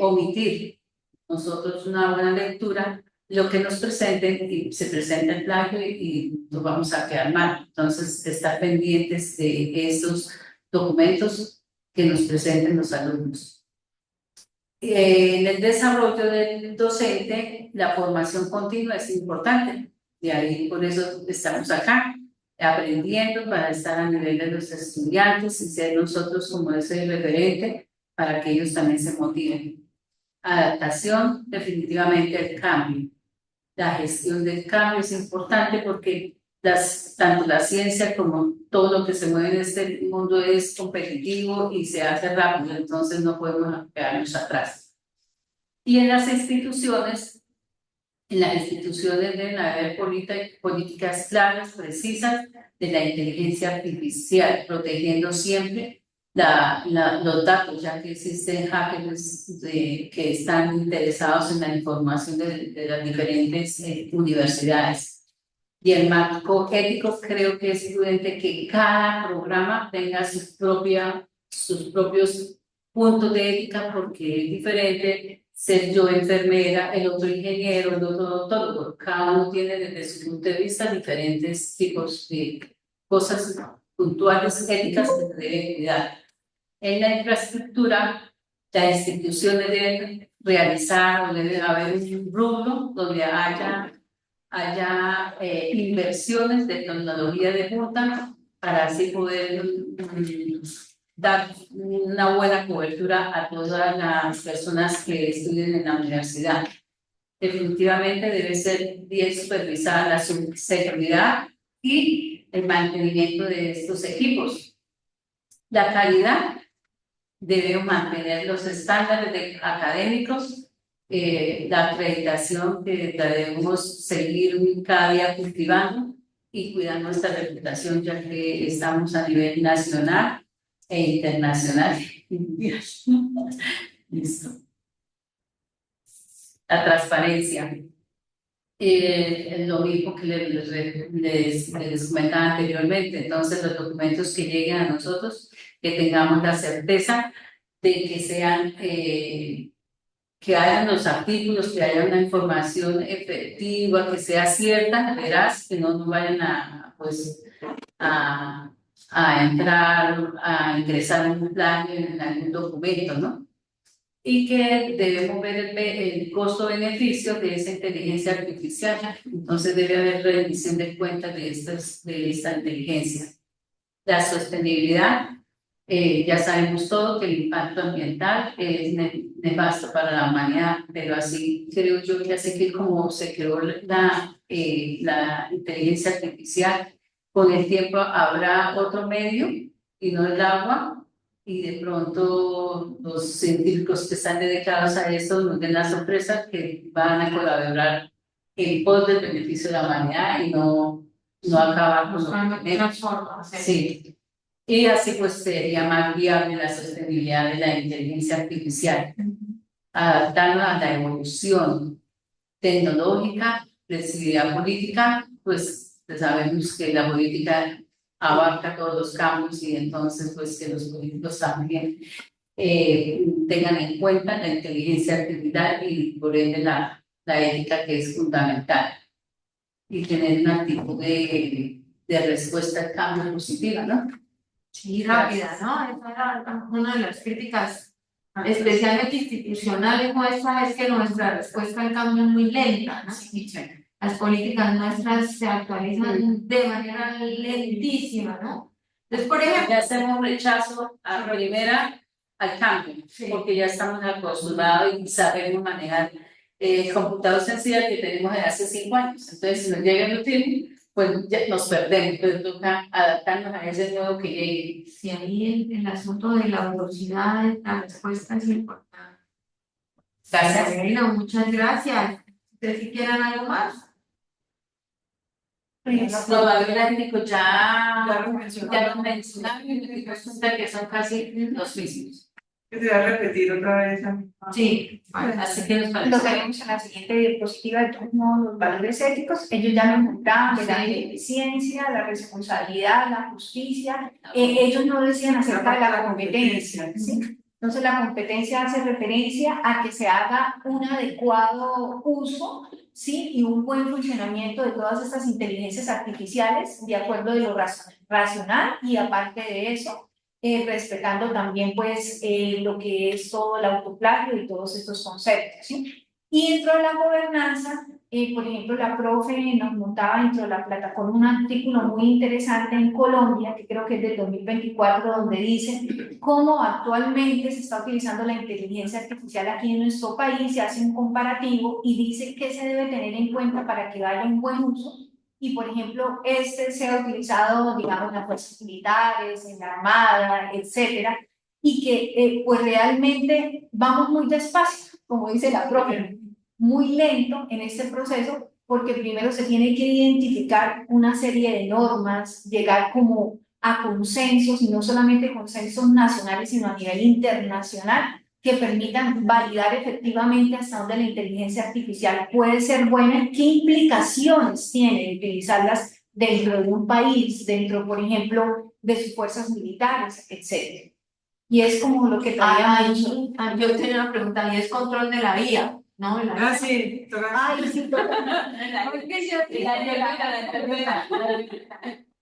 omitir nosotros una buena lectura, lo que nos presenten y se presenta el plagio y nos vamos a quedar mal. Entonces, estar pendientes de estos documentos que nos presenten los alumnos. En el desarrollo del docente, la formación continua es importante. Y ahí por eso estamos acá, aprendiendo para estar a nivel de los estudiantes y ser nosotros como ese referente para que ellos también se motiven. Adaptación, definitivamente el cambio. La gestión del cambio es importante porque tanto la ciencia como todo lo que se mueve en este mundo es competitivo y se hace rápido, entonces no podemos quedarnos atrás. Y en las instituciones deben haber políticas claras, precisas de la inteligencia artificial, protegiendo siempre los datos, ya que existen hackers que están interesados en la información de las diferentes universidades. Y el marco ético, creo que es prudente que cada programa tenga sus propios puntos de ética, porque es diferente ser yo enfermera, el otro ingeniero, el otro doctor. Cada uno tiene desde su punto de vista diferentes tipos de cosas puntuales éticas que se deben cuidar. En la infraestructura, las instituciones deben realizar o debe haber un rubro donde haya inversiones de tecnología de punta para así poder dar una buena cobertura a todas las personas que estudien en la universidad. Definitivamente debe ser bien supervisada la seguridad y el mantenimiento de estos equipos. La calidad, debemos mantener los estándares académicos, la acreditación que debemos seguir cada día cultivando y cuidar nuestra reputación, ya que estamos a nivel nacional e internacional. Listo. La transparencia. Lo mismo que les comentaba anteriormente. Entonces, los documentos que lleguen a nosotros, que tengamos la certeza de que sean que hayan los artículos, que haya una información efectiva, que sea cierta, veraz, que no nos vayan a entrar, a ingresar en un plagio en algún documento, ¿no? Y que debemos ver el costo-beneficio de esa inteligencia artificial. Entonces debe haber rendición de cuentas de esta inteligencia. La sostenibilidad. Ya sabemos todo que el impacto ambiental es nefasto para la humanidad, pero así creo yo que así que como se creó la inteligencia artificial, con el tiempo habrá otro medio y no el agua, y de pronto los científicos que están dedicados a eso nos den la sorpresa que van a colaborar en pos del beneficio de la humanidad y no acabar con lo que tenemos. Sí. Y así pues sería más viable la sostenibilidad de la inteligencia artificial, adaptando a la evolución tecnológica flexibilidad política, pues sabemos que la política abarca todos los cambios y entonces pues que los políticos también tengan en cuenta la inteligencia artificial y por ende la ética que es fundamental y tener una actitud de respuesta al cambio positiva, ¿no? Sí, rápida, ¿no? Esa era una de las críticas, especialmente institucionales nuestras, es que nuestra respuesta al cambio es muy lenta, ¿no? Las políticas nuestras se actualizan de manera lentísima, ¿no? Entonces, por ejemplo, Ya hacemos rechazo a primera al cambio, porque ya estamos acostumbrados y sabemos manejar el computador sencillo que tenemos desde hace 5 años. Entonces, si nos llega el último, pues ya nos perdemos, entonces toca adaptarnos a ese nuevo que llegue. si ahí el asunto de la velocidad de la respuesta es importante. Gracias. Bueno, muchas gracias. ¿Ustedes si quieren algo más? Los gráficos ya lo mencionaron y resulta que son casi los mismos. Que se va a repetir otra vez. Sí, Así que nos Lo parece. veremos en la siguiente diapositiva de todos modos, los valores éticos. Ellos ya lo nombraban, ¿verdad? La eficiencia, la responsabilidad, la justicia. Ellos no decían acerca de la competencia, ¿sí? Entonces la competencia hace referencia a que se haga un adecuado uso, ¿sí? Y un buen funcionamiento de todas estas inteligencias artificiales de acuerdo de lo racional y aparte de eso, respetando también pues lo que es todo el autoplagio y todos estos conceptos, ¿sí? Y dentro de la gobernanza, por ejemplo, la profe nos montaba dentro de la plataforma un artículo muy interesante en Colombia, que creo que es del 2024, donde dice cómo actualmente se está utilizando la inteligencia artificial aquí en nuestro país, se hace un comparativo y dice qué se debe tener en cuenta para que vaya en buen uso. Y, por ejemplo, sea utilizado, digamos, en las fuerzas militares, en la armada, etcétera, y que, pues, realmente vamos muy despacio, como dice la profe, muy lento en este proceso, porque primero se tiene que identificar una serie de normas, llegar como a consensos, y no solamente consensos nacionales, sino a nivel internacional, que permitan validar efectivamente hasta dónde la inteligencia artificial puede ser buena, qué implicaciones tiene utilizarlas dentro de un país, dentro, por ejemplo, de sus fuerzas militares, etc. Y es como lo que traíamos. Yo tenía una pregunta, y es control de la vía, ¿no? Sí, Ay, sí,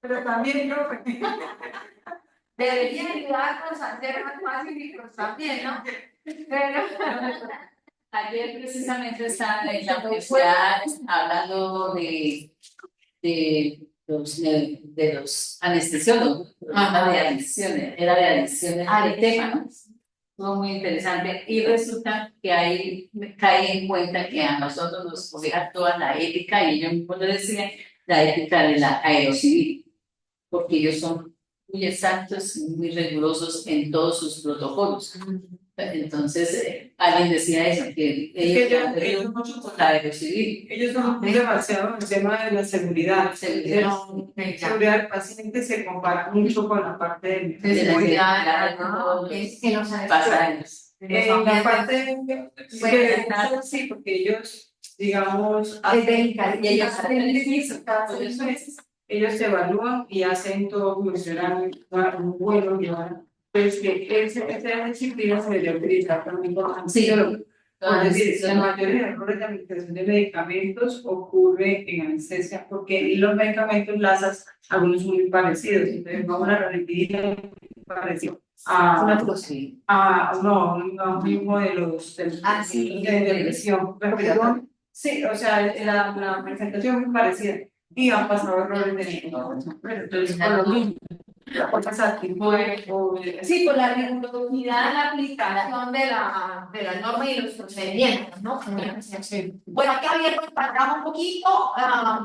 pero también, profe. Debería ayudarnos a ser más pacíficos también, ¿no? Pero Ayer precisamente estaba en la universidad hablando de los anestesiólogos, era de adicciones el tema, ¿no? Estuvo muy interesante y resulta que ahí me caí en cuenta que a nosotros nos obliga toda la ética y yo mismo lo decía, la ética de la aerocivil, porque ellos son muy exactos y muy rigurosos en todos sus protocolos. Entonces, alguien decía eso, que ellos han tenido mucho por la aerocivil. Ellos son demasiado en el tema de la seguridad. Seguridad. La seguridad del paciente se compara mucho con la parte De la seguridad, que los pasajeros. la parte sí, porque ellos, digamos, delicado. y ellos hacen cada 6 meses, ellos se evalúan y hacen todo funcionar un vuelo y pues que esa disciplina se debería utilizar también por ansiólogos. Es decir, la mayoría de errores de administración de medicamentos ocurre en anestesia porque los medicamentos LASAS, algunos son muy parecidos. Entonces, vamos a repetir parecido a un mismo de los de depresión. Perdón. Sí, o sea, la presentación es muy parecida y han pasado errores de entonces, por lo mismo. Sí, por la rigurosidad en la aplicación de la norma y de los procedimientos, ¿no? Bueno, aquí abierto el panorama un poquito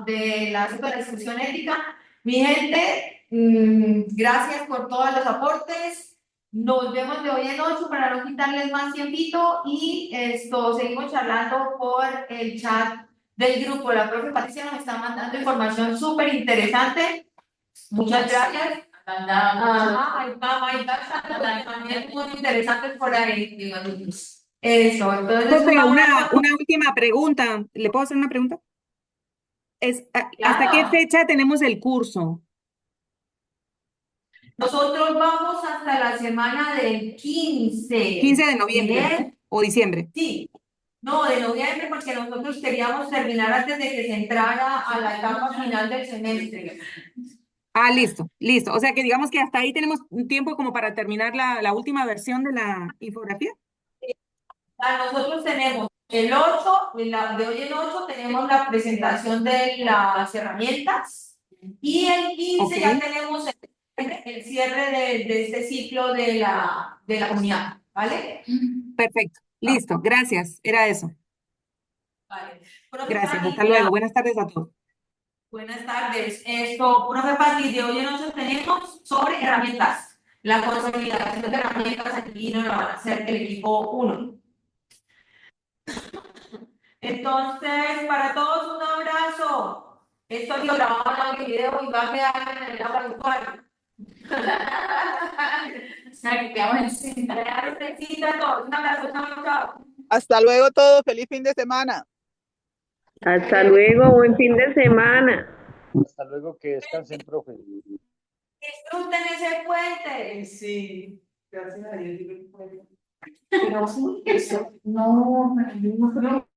de la discusión ética. Mi gente, gracias por todos los aportes. Nos vemos de hoy en 8 para no quitarles más tiempito y seguimos charlando por el chat del grupo. La profe Patricia nos está mandando información súper interesante. Muchas gracias. Hay también muy interesantes por ahí. Eso, entonces. Profe, una última pregunta. ¿Le puedo hacer una pregunta? ¿Hasta qué Claro. fecha tenemos el curso? Nosotros vamos hasta la semana del 15. 15 de noviembre ¿Bien? o diciembre. Sí. No, de noviembre, porque nosotros queríamos terminar antes de que se entrara a la etapa final del semestre. Ah, listo, listo. O sea que digamos que hasta ahí tenemos un tiempo como para terminar la última versión de la infografía. Nosotros tenemos el 8, de hoy en 8 tenemos la presentación de las herramientas y el 15 ya Ok. tenemos el cierre de este ciclo de la comunidad, ¿vale? Perfecto, listo, gracias. Era eso. Vale. Profe Gracias, Pati, hasta luego. Buenas tardes a todos. buenas tardes. Profe Pati, de hoy en 8 tenemos sobre herramientas. La consolidación de herramientas aquí nos la van a hacer el equipo 1. Entonces, para todos un abrazo. Esto lo grabamos en video y va a quedar en el aula virtual. O sea, que quedamos en cinta. Un abrazo, chao, chao. Hasta luego todos, feliz fin de semana. Hasta luego, buen fin de semana. Hasta luego, que descansen, profe. Disfruten ese puente. Sí, gracias a Dios. Pero sí, eso no, no.